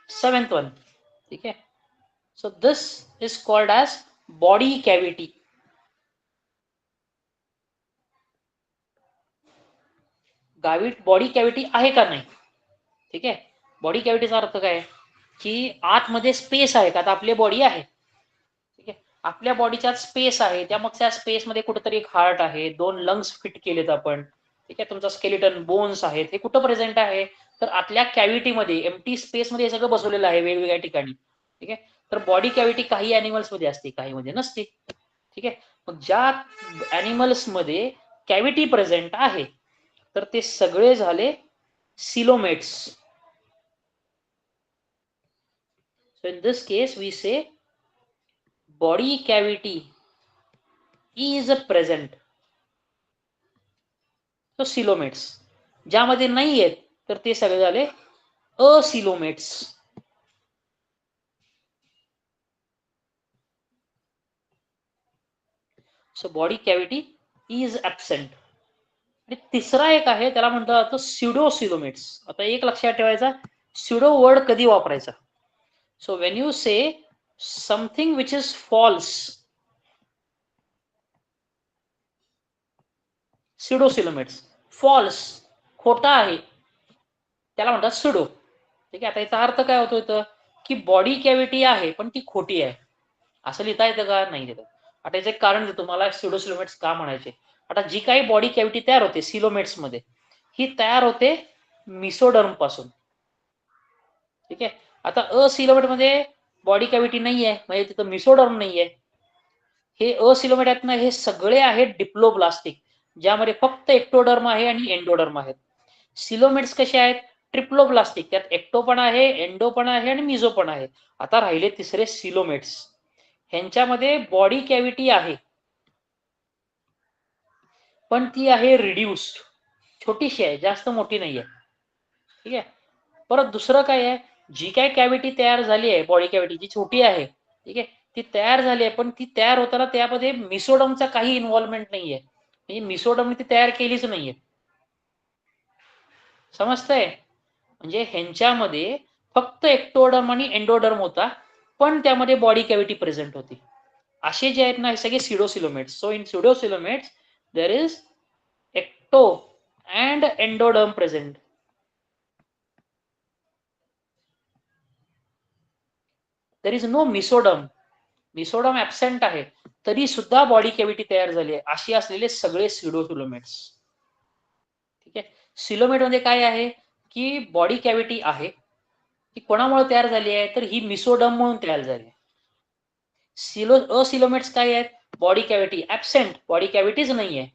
S1: 7th वन. ठीक आहे. So this is called as body cavity. Body cavity आहे का नाही, ठीक आहे. बॉडी कॅव्हिटीचा अर्थ काय, की आतमध्ये स्पेस आहे का, आता आपली बॉडी आहे, ठीक आहे, आपल्या बॉडीच्यात स्पेस आहे, त्या मग त्या स्पेसमध्ये कुठेतरी एक हार्ट आहे, 2 लंग्स फिट केलेत आपण, ठीक आहे, तुमचा स्केलेटन, बोन्स आहेत, हे कुठं प्रेझेंट आहे, तर आतल्या कॅव्हिटीमध्ये, एम्प्टी स्पेसमध्ये हे सगळं बसवलेलं आहे वेगवेगळ्या ठिकाणी, ठीक आहे. तर बॉडी कॅव्हिटी काही अॅनिमल्स मध्ये असते, काही मध्ये नसते, ठीक आहे. मग ज्या अॅनिमल्स मध्ये कॅव्हिटी प्रेझेंट आहे तर ते सगळे झाले coelomates. So in this case we say body cavity is present. So coelomates. ज्यामध्ये नाही आहेत तर ते सगळे झाले acoelomates. So body cavity is absent. आणि तिसरा एक आहे त्याला म्हणतात जातं स्युडोसिलोमेट्स. आता एक लक्षात ठेवायचा, स्युडो वर्ड कधी वापरायचा. So when you say something which is false, pseudocoelomates, false, खोटा आहे, त्याला म्हणतात स्युडो. ठीक आहे. आता याचा अर्थ काय होतो इथं, की बॉडी कॅव्हिटी आहे पण ती खोटी आहे, असं लिहिता येतं का, नाही येतं. आता याचं एक कारण देतो मला, स्युडोसिलोमेट्स का म्हणायचे. आता जी काही बॉडी कॅव्हिटी तयार होते सिलोमेट्स मध्ये, ही तयार होते मिसोडर्म पासून, ठीक आहे. आता असिलोमेट मध्ये बॉडी कॅव्हिटी नाहीये, म्हणजे तिथं मिसोडर्म नाहीये. हे असिलोमेट आहेत ना, हे सगळे आहेत डिप्लोब्लास्टिक, ज्यामध्ये फक्त एक्टोडर्म आहे आणि एंडोडर्म आहेत. सिलोमेट्स कसे आहेत, ट्रिप्लोब्लास्टिक, त्यात एक्टो पण आहे, एंडो पण आहे आणि मिझो पण आहे. आता राहिले तिसरे सिलोमेट्स, ह्यांच्यामध्ये बॉडी कॅव्हिटी आहे पण ती आहे रिड्यूस्ड, छोटीशी आहे, जास्त मोठी नाही आहे, ठीक आहे. परत दुसरं काय आहे, जी काय कॅव्हिटी तयार झाली आहे बॉडी कॅव्हिटी, जी छोटी आहे, ठीक आहे, ती तयार झाली आहे पण ती तयार होताना त्यामध्ये मिसोडमचा काही इन्व्हॉल्वमेंट नाहीये, म्हणजे मिसोडमने ती तयार केलीच नाहीये. समजतंय. म्हणजे ह्यांच्यामध्ये फक्त एक्टोडर्म आणि एंडोडर्म होता पण त्यामध्ये बॉडी कॅव्हिटी प्रेझेंट होती. असे जे आहेत ना हे सगळे pseudocoelomates. So in pseudocoelomates there is ecto and endoderm present. There is no mesoderm. Mesoderm absent आहे तरी सुद्धा बॉडी कॅव्हिटी तयार झाली आहे, अशी असलेले सगळे स्युडोसिलोमेट्स, ठीक आहे. सिलोमेट मध्ये काय आहे, की बॉडी कॅव्हिटी आहे, ती कोणामुळे तयार झाली आहे, तर ही मिसोडर्म म्हणून तयार झाली आहे. असिलोमेट्स काय आहेत, बॉडी कॅव्हिटी ऍबसेंट, बॉडी कॅव्हिटीच नाही आहे,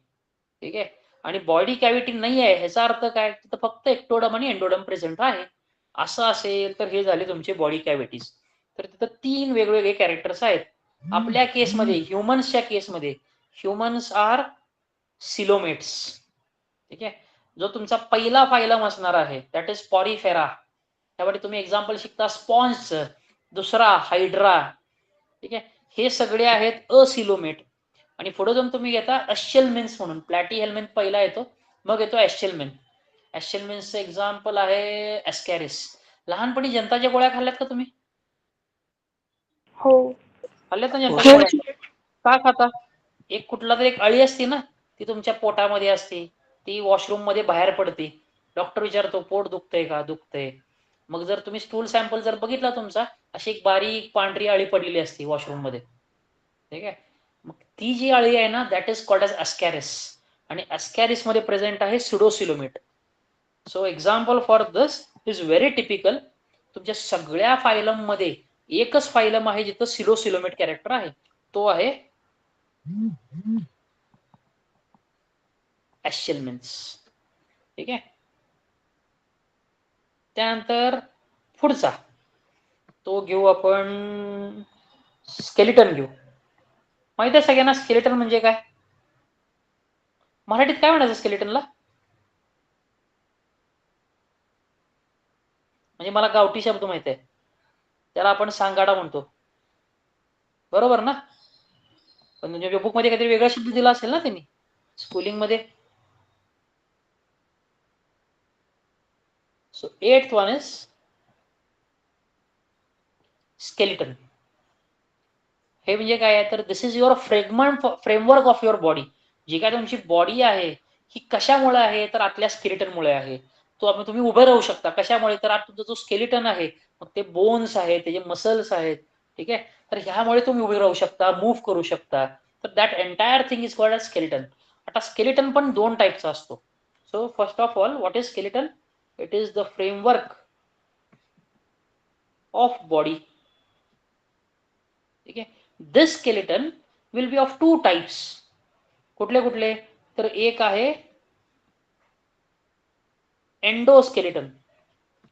S1: ठीक आहे. आणि बॉडी कॅव्हिटी नाही आहे ह्याचा अर्थ काय, तर फक्त एक्टोडर्म आणि एंडोडर्म प्रेझेंट आहे. असं असेल तर हे झाले तुमचे बॉडी कॅव्हिटीज. तर तिथं 3 वेगवेगळे कॅरेक्टर्स आहेत. आपल्या केसमध्ये, ह्युमन्सच्या केसमध्ये, ह्युमन्स आर सिलोमेट्स, ठीक आहे. जो तुमचा पहिला फायलम असणार आहे दॅट इज पॉरिफेरा, त्यामध्ये तुम्ही एक्झाम्पल शिकता स्पॉन्जचं, दुसरा हायड्रा, ठीक आहे. हे सगळे आहेत असिलोमेट. आणि पुढे जाऊन तुम्ही घेता ॲशेलमेन्स म्हणून, प्लॅटी हेल्मेन पहिला येतो, मग येतो ॲशेलमेन. ॲशेलमेन्सचं एक्झाम्पल आहे ॲस्कॅरिस. लहानपणी जनताच्या गोळ्या खाल्ल्यात का तुम्ही?
S2: हो.
S1: खाल्ल्यात ना
S3: हो
S1: जनताच्या
S3: सर.
S1: गोळ्या? का खाता? एक कुठला तरी एक अळी असते ना, ती तुमच्या पोटामध्ये असते, ती वॉशरूम मध्ये बाहेर पडते, डॉक्टर विचारतो पोट दुखतंय का, दुखतंय. मग जर तुम्ही स्टूल सॅम्पल जर बघितला तुमचा, अशी एक बारीक पांढरी अळी पडलेली असते वॉशरूम मध्ये, ठीक आहे. मग ती जी अळी आहे ना that is called as ascaris. आणि ॲस्कॅरिस मध्ये प्रेझेंट आहे pseudocoelomate. So example for this is very typical. तुमच्या सगळ्या फायलम मध्ये एकच फायलम आहे जिथं सिलोसिलोमेट कॅरेक्टर आहे, तो आहे ॲशेलमेन्स, ठीक आहे. त्यानंतर पुढचा तो घेऊ आपण, स्केलेटन घेऊ. माहित आहे सगळ्यांना स्केलेटन म्हणजे काय, मराठीत काय म्हणायचं स्केलेटनला? म्हणजे मला गावठी शब्द माहित आहे, त्याला आपण सांगाडा म्हणतो, बरोबर ना. पण म्हणजे बुक मध्ये काहीतरी वेगळा शब्द दिला असेल ना त्यांनी स्कूलिंग मध्ये. So 8th one is skeleton. हे म्हणजे काय आहे, तर this is your framework of your body. जी काय तुमची बॉडी आहे ही कशामुळे आहे, तर आतल्या स्केलेटनमुळे आहे. तुम्ही उभे राहू शकता. कशामुळे? तर आता तुमचा जो स्केलिटन आहे, मग ते बोन्स आहेत, त्याचे मसल्स आहेत, ठीक आहे. तर ह्यामुळे तुम्ही उभे राहू शकता, मूव्ह करू शकता. तर that entire thing is called as skeleton. आता स्केलिटन पण 2 टाईपचा असतो. So first of all, what is skeleton? It is the framework of body. ठीक आहे. This skeleton will be of 2 types. कुठले कुठले? तर एक आहे एंडोस्केलिटन.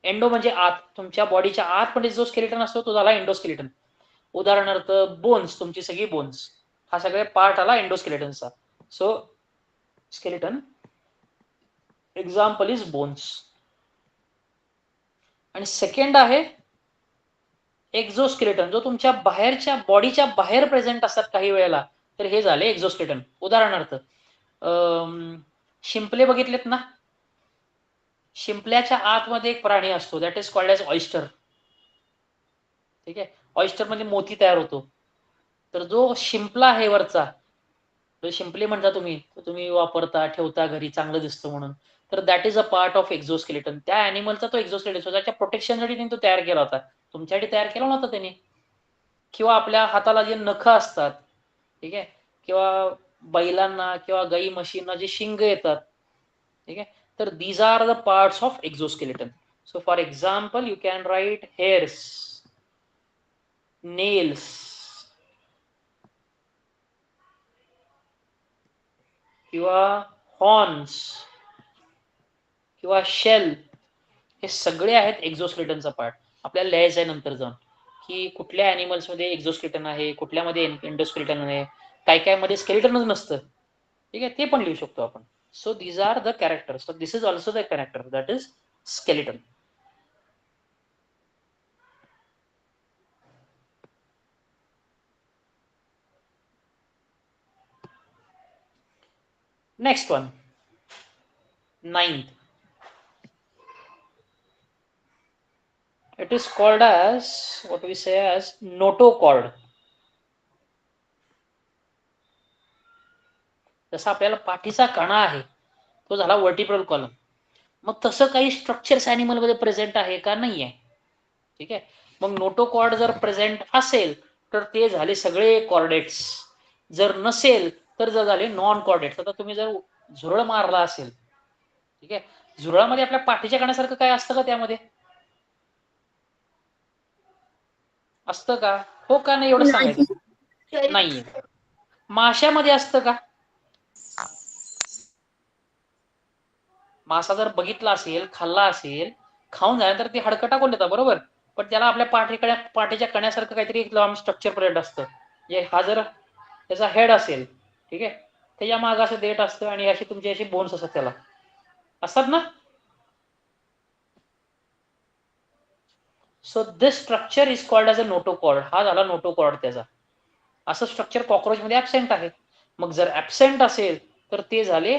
S1: एंडो म्हणजे आत, तुमच्या बॉडीच्या आतमध्ये जो स्केलिटन असतो तो झाला एंडोस्केलिटन. उदाहरणार्थ बोन्स, तुमची सगळी बोन्स, हा सगळे पार्ट आला एंडोस्केलिटनचा. So skeleton example is bones. आणि सेकंड आहे एक्झोस्केलिटन, जो तुमच्या बाहेरच्या बॉडीच्या बाहेर प्रेझेंट असतात काही वेळेला. तर हे झाले एक्झोस्केलिटन. उदाहरणार्थ शिंपले बघितलेत ना? शिंपल्याच्या आतमध्ये एक प्राणी असतो, that is called as oyster. ठीक आहे. ऑयस्टर मध्ये मोती तयार होतो. तर जो शिंपला आहे वरचा, जो शिंपले म्हणता तुम्ही वापरता, ठेवता घरी, चांगलं दिसतं म्हणून, तर that is a part of exoskeleton. त्या अॅनिमलचा तो एक्झोस्केलिटन, त्याच्या प्रोटेक्शनसाठी त्यांनी तो तयार केला होता. तुमच्यासाठी तयार केला नव्हता त्याने. किंवा आपल्या हाताला जे नखं असतात, ठीक आहे, किंवा बैलांना किंवा गाई म्हशींना जे शिंग येतात, ठीक आहे, तर these are the parts of exoskeleton. So for example, you can write hairs, nails, किंवा हॉर्न्स, किंवा शेल, हे सगळे आहेत एक्झोस्केलिटनचा पार्ट. आपल्याला लिहायचं आहे नंतर जाऊन की कुठल्या अॅनिमल्स मध्ये एक्झोस्केलिटन आहे, कुठल्यामध्ये एंडोस्केलिटन आहे, काय काय मध्ये स्केलिटनच नसतं. ठीक आहे, ते पण लिहू शकतो आपण. So these are the characters. So this is also the character, that is skeleton. Next one, 9th. It is called as, what we say as, notochord. जसा आपल्याला पाठीचा कणा आहे, तो झाला वर्टिब्रल कॉलम. मग तसं काही स्ट्रक्चर्स अॅनिमल मध्ये प्रेझेंट आहे का? नाही आहे. ठीक आहे. मग नोटोकॉर्ड जर प्रेझेंट असेल तर ते झाले सगळे कॉर्डेट्स. जर नसेल तर झाले नॉन कॉर्डेट्स. आता तुम्ही जर झुरळ मारला असेल, ठीक आहे, झुरळामध्ये आपल्या पाठीच्या कण्यासारखं काय असतं का? त्यामध्ये असतं का? हो का नाही, एवढं सांगायचं. नाहीये. माशामध्ये असतं का? मासा जर बघितला असेल, खाल्ला असेल, खाऊन झाल्यानंतर ते हाडकं टाकून देतात, बरोबर. पण त्याला आपल्या पाठीच्या कण्यासारखं काहीतरी एक लांब स्ट्रक्चर प्रेझेंट असतं. हा जर त्याचा हेड असेल, ठीक आहे, त्याच्या मागं असं देठ असतं आणि अशी तुमची अशी बोन्स असतात, त्याला असतात ना. So this structure is called as a notochord. हा झाला नोटोकॉर्ड त्याचा. असं स्ट्रक्चर कॉक्रोच मध्ये ऍबसेंट आहे. मग जर ऍबसेंट असेल तर ते झाले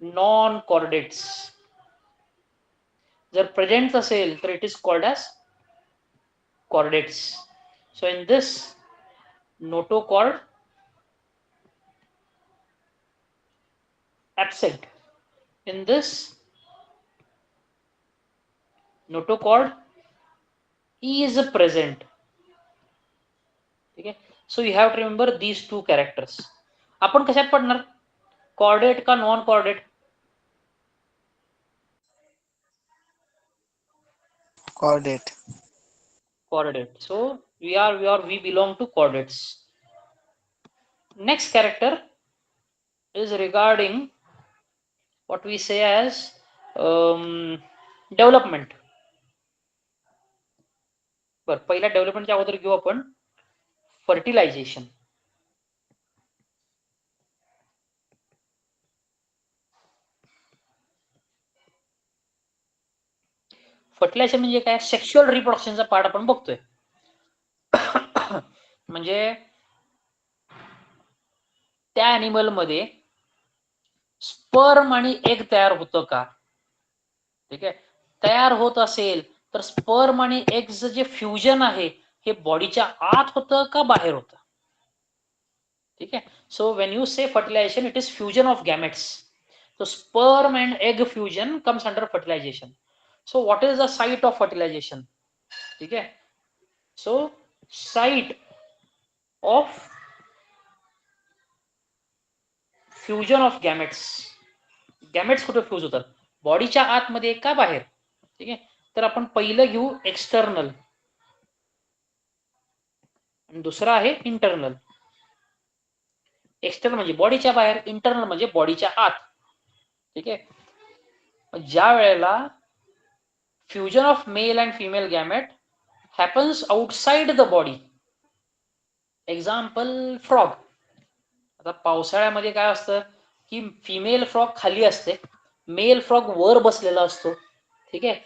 S1: नॉन कॉर्डेट्स. जर प्रेझेंट असेल तर it is called as chordates. So in this notochord absent, in this notochord is present. ठीक आहे. So you have to remember these 2 characters. आपण कशात पडणार? कॉर्डेट का non chordate?
S3: Coordinate.
S1: Coordinate. So we belong to coordinates. Next character is regarding what we say as development. बरं, पहिल्या डेव्हलपमेंटच्या अगोदर घेऊ आपण फर्टिलायझेशन. फर्टिलायझेशन म्हणजे काय? सेक्शुअल रिप्रोडक्शनचा पार्ट आपण बघतोय. म्हणजे त्या अॅनिमल मध्ये स्पर्म आणि एग तयार होतं का? ठीक आहे. तयार होत असेल तर स्पर्म आणि एगचं जे फ्युजन आहे हे बॉडीच्या आत होतं का बाहेर होतं? ठीक आहे. So when you say fertilization, it is fusion of gametes. So sperm and egg fusion comes under fertilization. So what is the site of fertilization? ठीक है, so site of fusion of gametes. Gametes कुठे fuse होतात? बॉडीच्या आतमध्ये का बाहेर? ठीक आहे, तर आपण पहिलं घेऊ एक्सटर्नल आणि दुसरं आहे इंटरनल. एक्सटर्नल म्हणजे बॉडीच्या बाहेर, इंटरनल म्हणजे बॉडीच्या आत. ठीक आहे, ज्या वेळेला fusion of male and female gamete happens outside the body, example frog. आता पावसाळ्यामध्ये काय असतं की फिमेल फ्रॉग खाली असते, मेल फ्रॉग वर बसलेला असतो. ठीक आहे,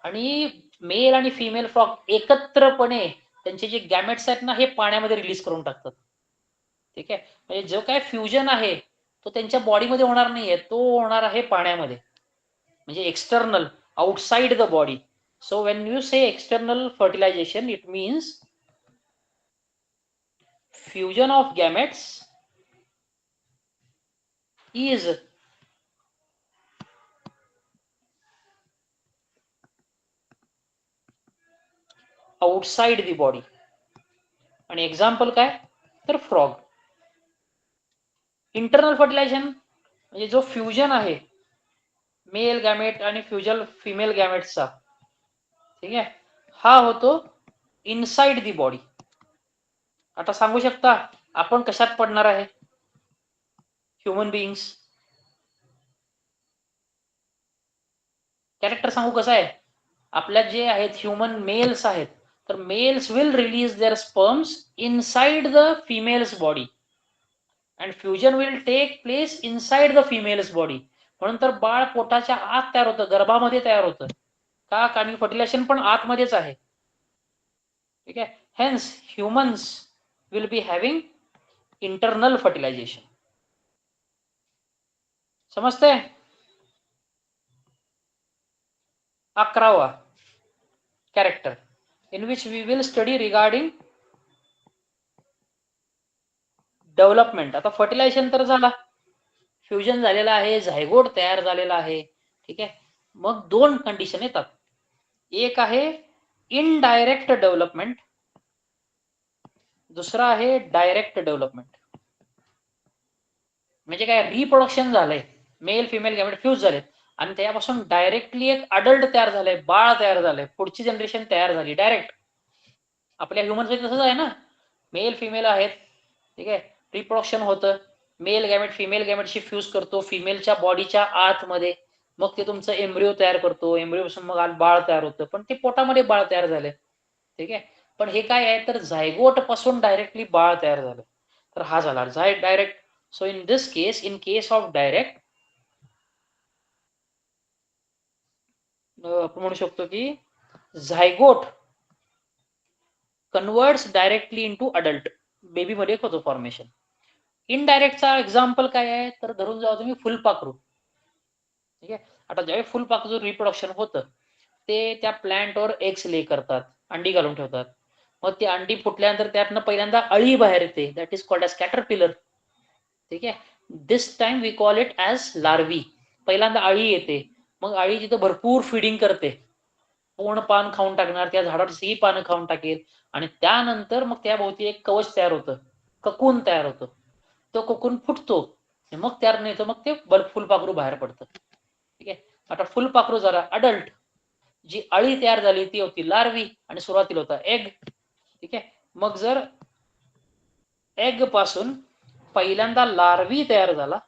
S1: आणि मेल आणि फिमेल फ्रॉग एकत्रपणे त्यांचे जे गॅमेट्स आहेत ना हे पाण्यामध्ये रिलीज करून टाकतात. ठीक आहे, म्हणजे जो काय फ्युजन आहे तो त्यांच्या बॉडीमध्ये होणार नाहीये, तो होणार आहे पाण्यामध्ये, म्हणजे external, outside the body. So when you say external fertilization, it means fusion of gametes is outside the body. आणि एक्झाम्पल काय, तर फ्रॉग. इंटरनल फर्टिलायझेशन म्हणजे जो फ्युजन आहे मेल गॅमेट आणि फ्युजन फिमेल गॅमेट्सचा, ठीक आहे, हा होतो इनसाइड दी बॉडी. आता सांगू शकता आपण कशात पडणार आहे? Human beings. कॅरेक्टर सांगू कसं आहे? आपल्या जे आहेत ह्युमन मेल्स आहेत, तर males will release their sperms inside the female's body and fusion will take place inside the female's body. म्हणून तर बाळ पोटाच्या आत तयार होतं, गर्भामध्ये तयार होतं. का? कारण फर्टिलायझेशन पण आतमध्येच आहे. ठीक आहे, hence humans will be having internal fertilization. समजते? 11वा character in which we will study regarding development. आता फर्टिलायझेशन तर झाला, फ्युजन झालेला आहे, झायगोट तयार झालेला आहे. ठीक आहे, मग दोन कंडिशन येतात. एक आहे इनडायरेक्ट डेव्हलपमेंट, दुसरा आहे डायरेक्ट डेव्हलपमेंट. म्हणजे काय, रिप्रोडक्शन झालंय, मेल फिमेल गॅमेट फ्यूज झालेत आणि त्यापासून डायरेक्टली एक अडल्ट तयार झालंय, बाळ तयार झालंय, पुढची जनरेशन तयार झाली डायरेक्ट. आपल्या ह्युमन्स मध्ये तसंच आहे ना, मेल फिमेल आहेत. ठीक आहे, रिप्रोडक्शन होतं, मेल गॅमेट फिमेल गॅमेटशी फ्यूज करतो फिमेलच्या बॉडीच्या आतमध्ये, मग ते तुमचं एम्ब्रिओ तयार करतो, एम्ब्रिओ पासून मग बाळ तयार होतं, पण ते पोटामध्ये बाळ तयार झालंय. ठीक आहे, पण हे काय आहे, तर झायगोट पासून डायरेक्टली बाळ तयार झालं, तर हा झाला direct. So in this case, in case of direct, आपण म्हणू शकतो की zygote converts directly into adult, baby मध्ये होतो फॉर्मेशन. इनडायरेक्टचा एक्झाम्पल काय आहे, तर धरून जाऊ तुम्ही फुलपाखरू. ठीक आहे, आता ज्यावेळी फुलपाखरू रिप्रोडक्शन होतं ते त्या प्लांटवर एग्स ले करतात, अंडी घालून ठेवतात. मग ती अंडी फुटल्यानंतर त्यातनं पहिल्यांदा अळी बाहेर येते, that is called as caterpillar. ठीक आहे, this time we call it as larvae. पहिल्यांदा अळी येते, मग अळी तिथं भरपूर फिडिंग करते, पूर्ण पान खाऊन टाकणार, त्या झाडाची सगळी पानं खाऊन टाकेल, आणि त्यानंतर मग त्याभोवती एक कवच तयार होतं, ककून तयार होतं. तो ककून फुटतो, मग तयार नाही तर मग ते फुलपाखरू बाहेर पडतं. ठीक आहे, आता फुलपाखरू जरा अडल्ट, जी अळी तयार झाली ती होती लार्वी आणि सुरुवातीला होता एग. ठीक आहे, मग जर एग पासून पहिल्यांदा लार्वी तयार झाला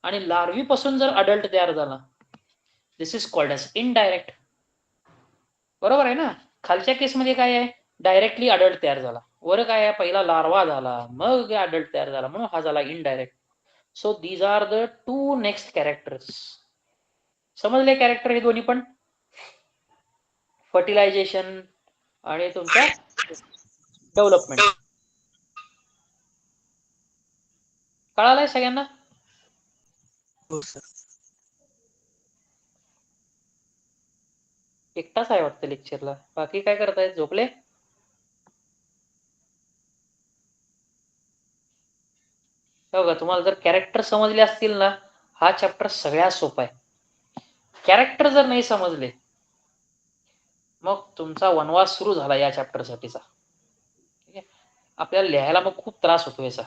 S1: आणि लार्वी पासून जर अडल्ट तयार झाला, दिस इज कॉल्ड एज इनडायरेक्ट. बरोबर आहे ना? खालच्या केसमध्ये काय आहे, डायरेक्टली अडल्ट तयार झाला, वर काय आहे, पहिला लार्वा झाला मग अडल्ट तयार झाला, म्हणून हा झाला indirect. So these are the two next characters. समजले कॅरेक्टर हे दोन्ही पण, फर्टिलायझेशन आणि तुमचा डेव्हलपमेंट. कळालंय सगळ्यांना?
S3: हो सर.
S1: एकटाच आहे वाटतं लेक्चरला, बाकी काय करतायत, झोपले? हो का, तुम्हाला जर कॅरेक्टर समजले असतील ना, हा चॅप्टर सगळ्यात सोपा आहे. कॅरेक्टर जर नाही समजले मग तुमचा वनवास सुरू झाला या चॅप्टर साठीचा. ठीक आहे. आपल्याला लिहायला मग खूप त्रास होतो याचा.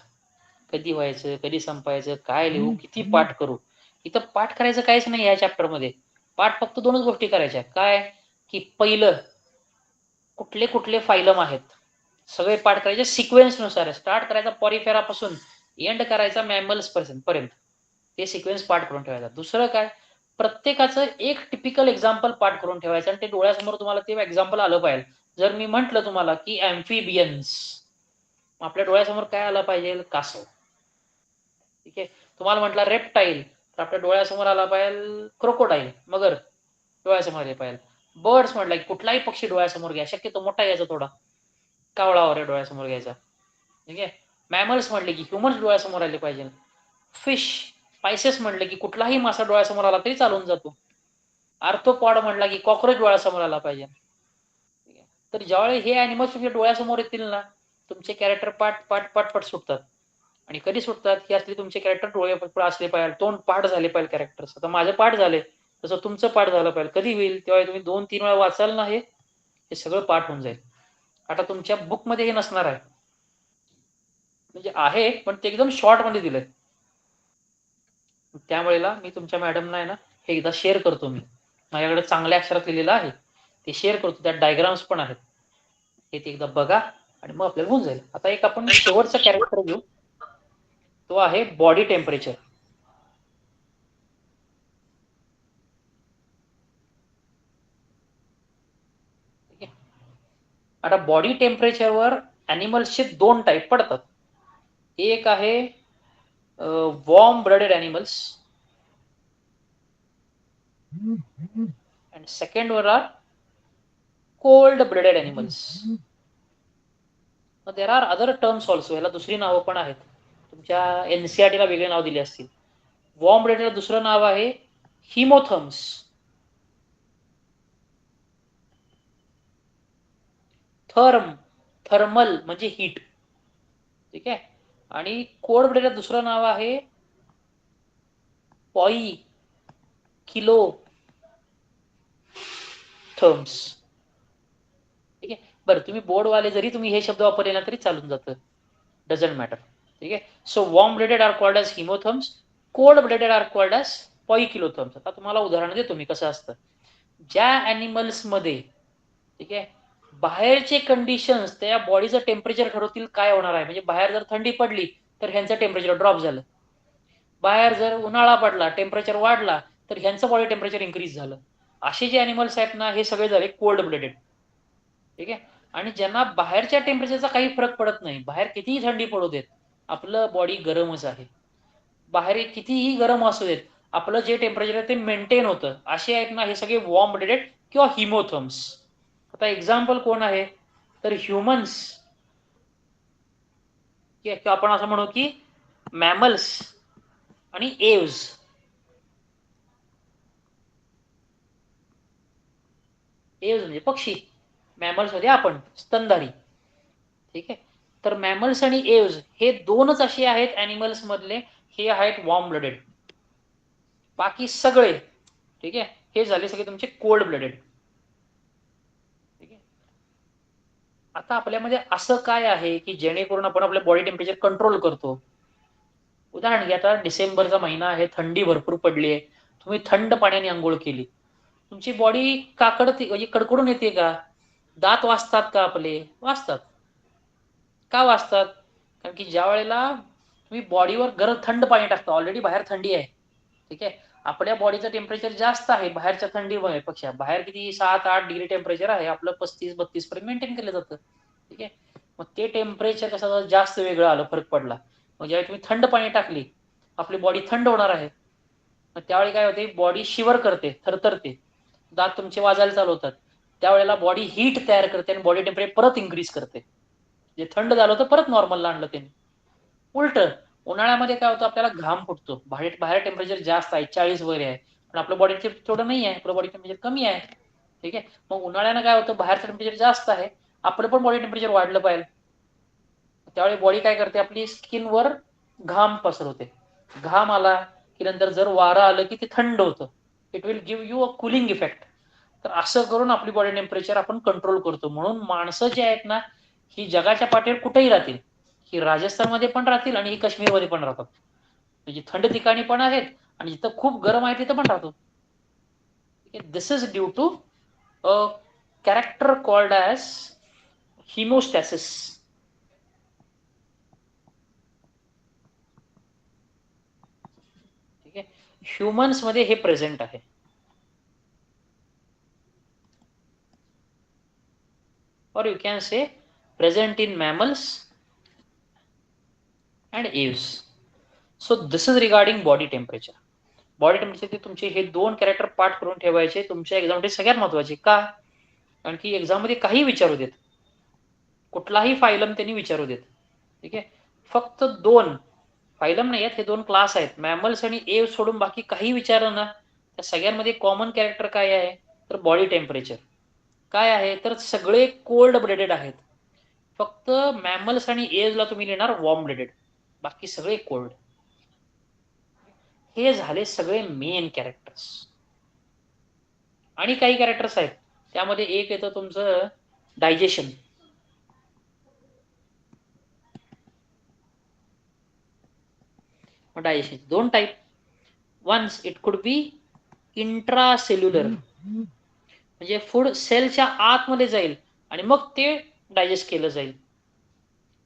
S1: कधी व्हायचं, कधी संपायचं, काय लिहू, किती पाठ करू. इथं पाठ करायचं काहीच नाही या चॅप्टर मध्ये. पाठ फक्त दोनच गोष्टी करायच्या. काय की पहिलं कुठले कुठले फायलम आहेत सगळे पाठ करायचे सिक्वेन्सनुसार. स्टार्ट करायचा पॉरिफेरापासून एंड करायचा मॅमल्स पर्यंत. ते सिक्वेन्स पाठ करून ठेवायचा. दुसरं काय, प्रत्येकाचं एक टिपिकल एक्झाम्पल पाठ करून ठेवायचं आणि ते डोळ्यासमोर तुम्हाला ते एक्झाम्पल आलं पाहिजे. जर मी म्हटलं तुम्हाला की ॲम्फिबियन्स, आपल्या डोळ्यासमोर काय आलं पाहिजे, कासव. ठीक आहे. तुम्हाला म्हटलं रेप्टाईल तर आपल्या डोळ्यासमोर आला पाहिजे क्रोकोडाईल, मगर डोळ्यासमोर आले पाहिजे. बर्ड्स म्हटलं की कुठलाही पक्षी डोळ्यासमोर घ्या, शक्यतो मोठा घ्यायचा थोडा, कावळा वगैरे डोळ्यासमोर घ्यायचा. ठीक आहे. मॅमल्स म्हटले की ह्युमन्स डोळ्यासमोर आले पाहिजे. फिश स्पायसेस म्हटलं की कुठलाही मासा डोळ्यासमोर आला तरी चालून जातो. आर्थ्रोपॉड म्हटला की कॉकरोच डोळ्यासमोर आला पाहिजे. तर ज्यावेळी हे ॲनिमल्स तुमच्या डोळ्यासमोर येतील ना, तुमचे कॅरेक्टर पाठ पाठ पाठ पाठ सुटतात. आणि कधी सुटतात की असले तुमचे कॅरेक्टर डोळे असले पाहिजे, तोंड पाठ झाले पाहिजे कॅरेक्टर्स. आता माझं पाठ झाले तसं तुमचं पाठ झालं पाहिजे. कधी होईल, तेव्हा तुम्ही 2-3 वेळा वाचाल ना, हे सगळं पाठ होऊन जाईल. आता तुमच्या बुकमध्ये हे नसणार आहे, म्हणजे आहे पण ते एकदम शॉर्ट मध्ये दिलंय. त्यावेळेला मी तुमच्या मॅडमना आहे ना हे एकदा शेअर करतो. मी माझ्याकडे चांगल्या अक्षरात लिहिलेलं आहे ते शेअर करतो. त्यात डायग्राम्स पण आहेत, हे ते एकदा बघा आणि मग आपल्याला होऊन जाईल. आता एक आपण शेवटचा कॅरेक्टर घेऊ, तो आहे बॉडी टेम्परेचर. आता बॉडी टेम्परेचरवर ॲनिमल्सचे 2 टाईप पडतात. एक आहे warm blooded animals and second वर are cold blooded animals. There are other terms also, याला दुसरी नावं पण आहेत. तुमच्या एनसीआरटीला वेगळे नाव दिले असतील. वॉर्म ब्लडेडला दुसरं नाव आहे हिमोथर्म्स. थर्मल म्हणजे हीट. ठीक आहे. आणि कोल्ड ब्लडेडला दुसरं नाव आहे पॉई किलो थर्म्स. ठीक आहे. बरं, तुम्ही बोर्डवाले जरी तुम्ही हे शब्द वापरले ना तरी चालून जातं, डझंट मॅटर. ठीक आहे. So warm blooded are called as homeotherms, cold blooded are called as poikilotherms. आता तुम्हाला उदाहरण देतो मी कसं असतं. ज्या ॲनिमल्स मध्ये, ठीक आहे, बाहेरचे कंडिशन्स त्या बॉडीचं टेम्परेचर ठरवतील काय होणार आहे. म्हणजे बाहेर जर थंडी पडली तर ह्यांचं टेम्परेचर ड्रॉप झालं, बाहेर जर उन्हाळा पडला टेम्परेचर वाढला तर ह्यांचं बॉडी टेम्परेचर इन्क्रीज झालं. असे जे ॲनिमल्स आहेत ना हे सगळे झाले कोल्ड ब्लडेड. ठीक आहे. आणि ज्यांना बाहेरच्या टेम्परेचरचा काही फरक पडत नाही, बाहेर कितीही थंडी पडू देत आपलं बॉडी गरमच आहे, बाहेर कितीही गरम असू देत आपलं जे टेम्परेचर आहे ते मेंटेन होतं, असे आहेत ना हे सगळे वॉर्म ब्लडेड किंवा हिमोथर्म्स. आता एक्झाम्पल कोण आहे तर ह्युमन्स, किंवा आपण असं म्हणू की मॅमल्स आणि एव्स. एव्स म्हणजे पक्षी, मॅमल्स मध्ये आपण स्तनधारी. ठीक आहे. तर मॅमल्स आणि एव्स हे दोनच असे आहेत ॲनिमल्स मधले, हे आहेत वॉर्म ब्लडेड. बाकी सगळे, ठीक आहे, हे झाले सगळे तुमचे कोल्ड ब्लडेड. ठीक आहे. आता आपल्यामध्ये असं काय आहे की जेणेकरून आपण आपल्या बॉडी टेम्परेचर कंट्रोल करतो. उदाहरण घ्या, आता डिसेंबरचा महिना आहे, थंडी भरपूर पडली आहे, तुम्ही थंड पाण्याने आंघोळ केली, तुमची बॉडी काकडते म्हणजे कडकडून येते का, दात वाजतात का आपले, वाजतात. का वाजतात, कारण की ज्या वेळेला तुम्ही बॉडीवर गरम थंड पाणी टाकता, ऑलरेडी बाहेर थंडी आहे. ठीक आहे. आपल्या बॉडीचं टेम्परेचर जास्त आहे बाहेरच्या थंडीपेक्षा. बाहेर किती 7-8 डिग्री टेम्परेचर आहे, आपलं 35-32 पर्यंत मेंटेन केलं जातं. ठीक आहे. मग ते टेम्परेचर कसं जास्त वेगळं आलं, फरक पडला, मग ज्यावेळी तुम्ही थंड पाणी टाकली आपली बॉडी थंड होणार आहे. मग त्यावेळी काय होते, बॉडी शिवर करते, थरथरते, दात तुमचे वाजायला चालू होतात. त्यावेळेला बॉडी हीट तयार करते आणि बॉडी टेम्परेचर परत इन्क्रीज करते. जे थंड झालं होतं परत नॉर्मलला आणलं त्यांनी. उलट उन्हाळ्यामध्ये काय होतं, आपल्याला घाम फुटतो, बाहेर टेम्परेचर जास्त आहे, 40 वगैरे आहे, पण आपलं बॉडी टेम्परेचर तेवढं नाही आहे, आपलं बॉडी टेम्परेचर कमी आहे. ठीक आहे. मग उन्हाळ्यानं काय होतं, बाहेरचं टेम्परेचर जास्त आहे, आपलं पण बॉडी टेम्परेचर वाढलं पाहिजे. त्यावेळी बॉडी काय करते, आपली स्किनवर घाम पसरवते, घाम आला की नंतर जर वारं आलं की ते थंड होतं. It will give you a cooling effect. तर असं करून आपली बॉडी टेम्परेचर आपण कंट्रोल करतो. म्हणून माणसं जी आहेत ना, ही जगाच्या पाठीवर कुठेही राहतील. ही राजस्थानमध्ये पण राहतील आणि ही काश्मीरमध्ये पण राहतात. म्हणजे थंड ठिकाणी पण आहेत आणि जिथं खूप गरम आहे तिथं पण राहतो. This is due to a character called as homeostasis. ठीक आहे, ह्युमन्स मध्ये हे प्रेझेंट आहे. or you can say present in mammals and aves. So this is regarding body temperature. Body temperature तुमचे हे दोन कॅरेक्टर पाठ करून ठेवायचे तुमच्या एक्झाममध्ये सगळ्यात महत्वाचे. का? कारण की एक्झाम मध्ये काही विचारू देत, कुठलाही फायलम त्यांनी विचारू देत. ठीक आहे, फक्त दोन फायलम नाही आहेत, हे दोन क्लास आहेत, मॅमल्स आणि एव सोडून बाकी काही विचारलं ना, त्या सगळ्यांमध्ये कॉमन कॅरेक्टर काय आहे तर बॉडी टेम्परेचर. काय आहे तर सगळे कोल्ड ब्लडेड आहेत. फक्त मॅमल्स आणि एव्हला तुम्ही लिहिणार वॉर्म ब्लडेड, बाकी सगळे कोल्ड. हे झाले सगळे मेन कॅरेक्टर्स. आणि काही कॅरेक्टर्स आहेत, त्यामध्ये एक येतं तुमचं डायजेशन. डायजेशन दोन type. Once it could be intracellular, म्हणजे फूड सेलच्या आतमध्ये जाईल आणि मग ते डायजेस्ट केलं जाईल.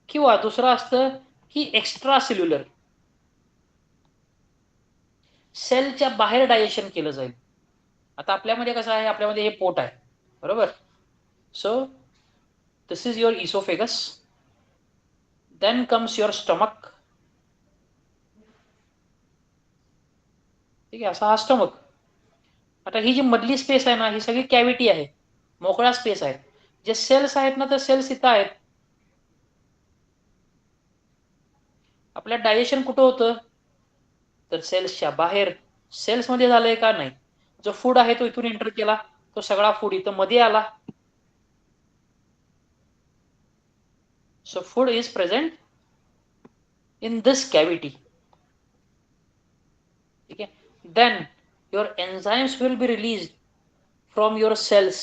S1: किंवा दुसरं असतं की एक्स्ट्रा सेल्युलर, सेलच्या बाहेर डायजेशन केलं जाईल. आता आपल्यामध्ये कसं आहे, आपल्यामध्ये हे पोट आहे बरोबर. So this is your oesophagus, then comes your stomach. ठीक आहे, असा हा स्टमक. आता ही जी मधली स्पेस आहे ना, ही सगळी कॅव्हिटी आहे, मोकळा स्पेस आहे. जे सेल्स आहेत ना, तर सेल्स इथं आहेत. आपल्या डायजेशन कुठं होतं तर सेल्सच्या बाहेर. सेल्स मध्ये झालंय का नाही, जो फूड आहे तो इथून एंटर केला, तो सगळा फूड इथं मध्ये आला. So food is present in this cavity. ठीक आहे, then your enzymes will be released from your cells,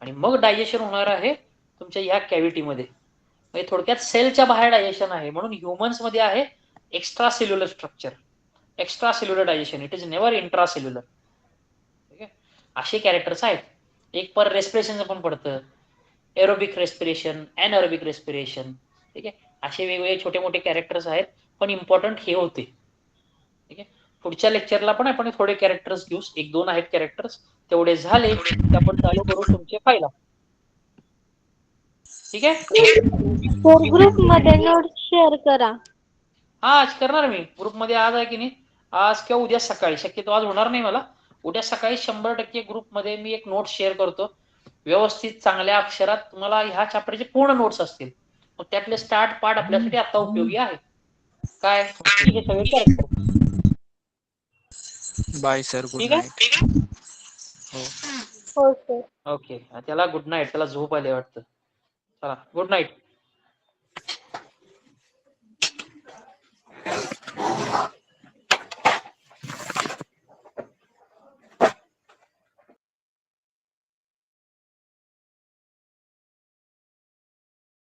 S1: आणि मग डायजेशन होणार आहे तुमच्या ह्या कॅव्हिटीमध्ये. म्हणजे थोडक्यात सेलच्या बाहेर डायजेशन आहे. म्हणून ह्युमन्स मध्ये आहे extra cellular structure, extra cellular digestion. It is never intra cellular. ठीक आहे, असे कॅरेक्टर्स आहेत. एक पर रेस्पिरेशन पण पडतं, एरोबिक रेस्पिरेशन, एनएरोबिक रेस्पिरेशन. ठीक आहे, असे वेगवेगळे छोटे मोठे कॅरेक्टर्स आहेत, पण इम्पॉर्टंट हे होते. ठीक आहे, पुढच्या लेक्चरला पण आपण थोडे कॅरेक्टर्स घेऊ, एक दोन आहेत कॅरेक्टर्स, तेवढे झाले की आपण चालू करू तुमचे फायला. ठीक आहे,
S2: ग्रुप मध्ये नोट्स शेअर करा.
S1: हा आज करणार मी ग्रुपमध्ये. आज आहे की नाही, आज किंवा उद्या सकाळी, शक्यतो आज होणार नाही मला, उद्या सकाळी 100% ग्रुपमध्ये मी एक नोट शेअर करतो व्यवस्थित चांगल्या अक्षरात. तुम्हाला ह्या चॅप्टरचे पूर्ण नोट्स असतील, मग त्यातले स्टार्ट पार्ट आपल्यासाठी आता उपयोगी आहे. काय हे सगळे कॅरेक्टर.
S3: बाय सर, गुड
S1: ठीक
S3: नाईट.
S1: आहे,
S2: हो सर.
S1: ओके. त्याला गुड नाईट, त्याला झोप आली वाटतं. चला गुड नाईट.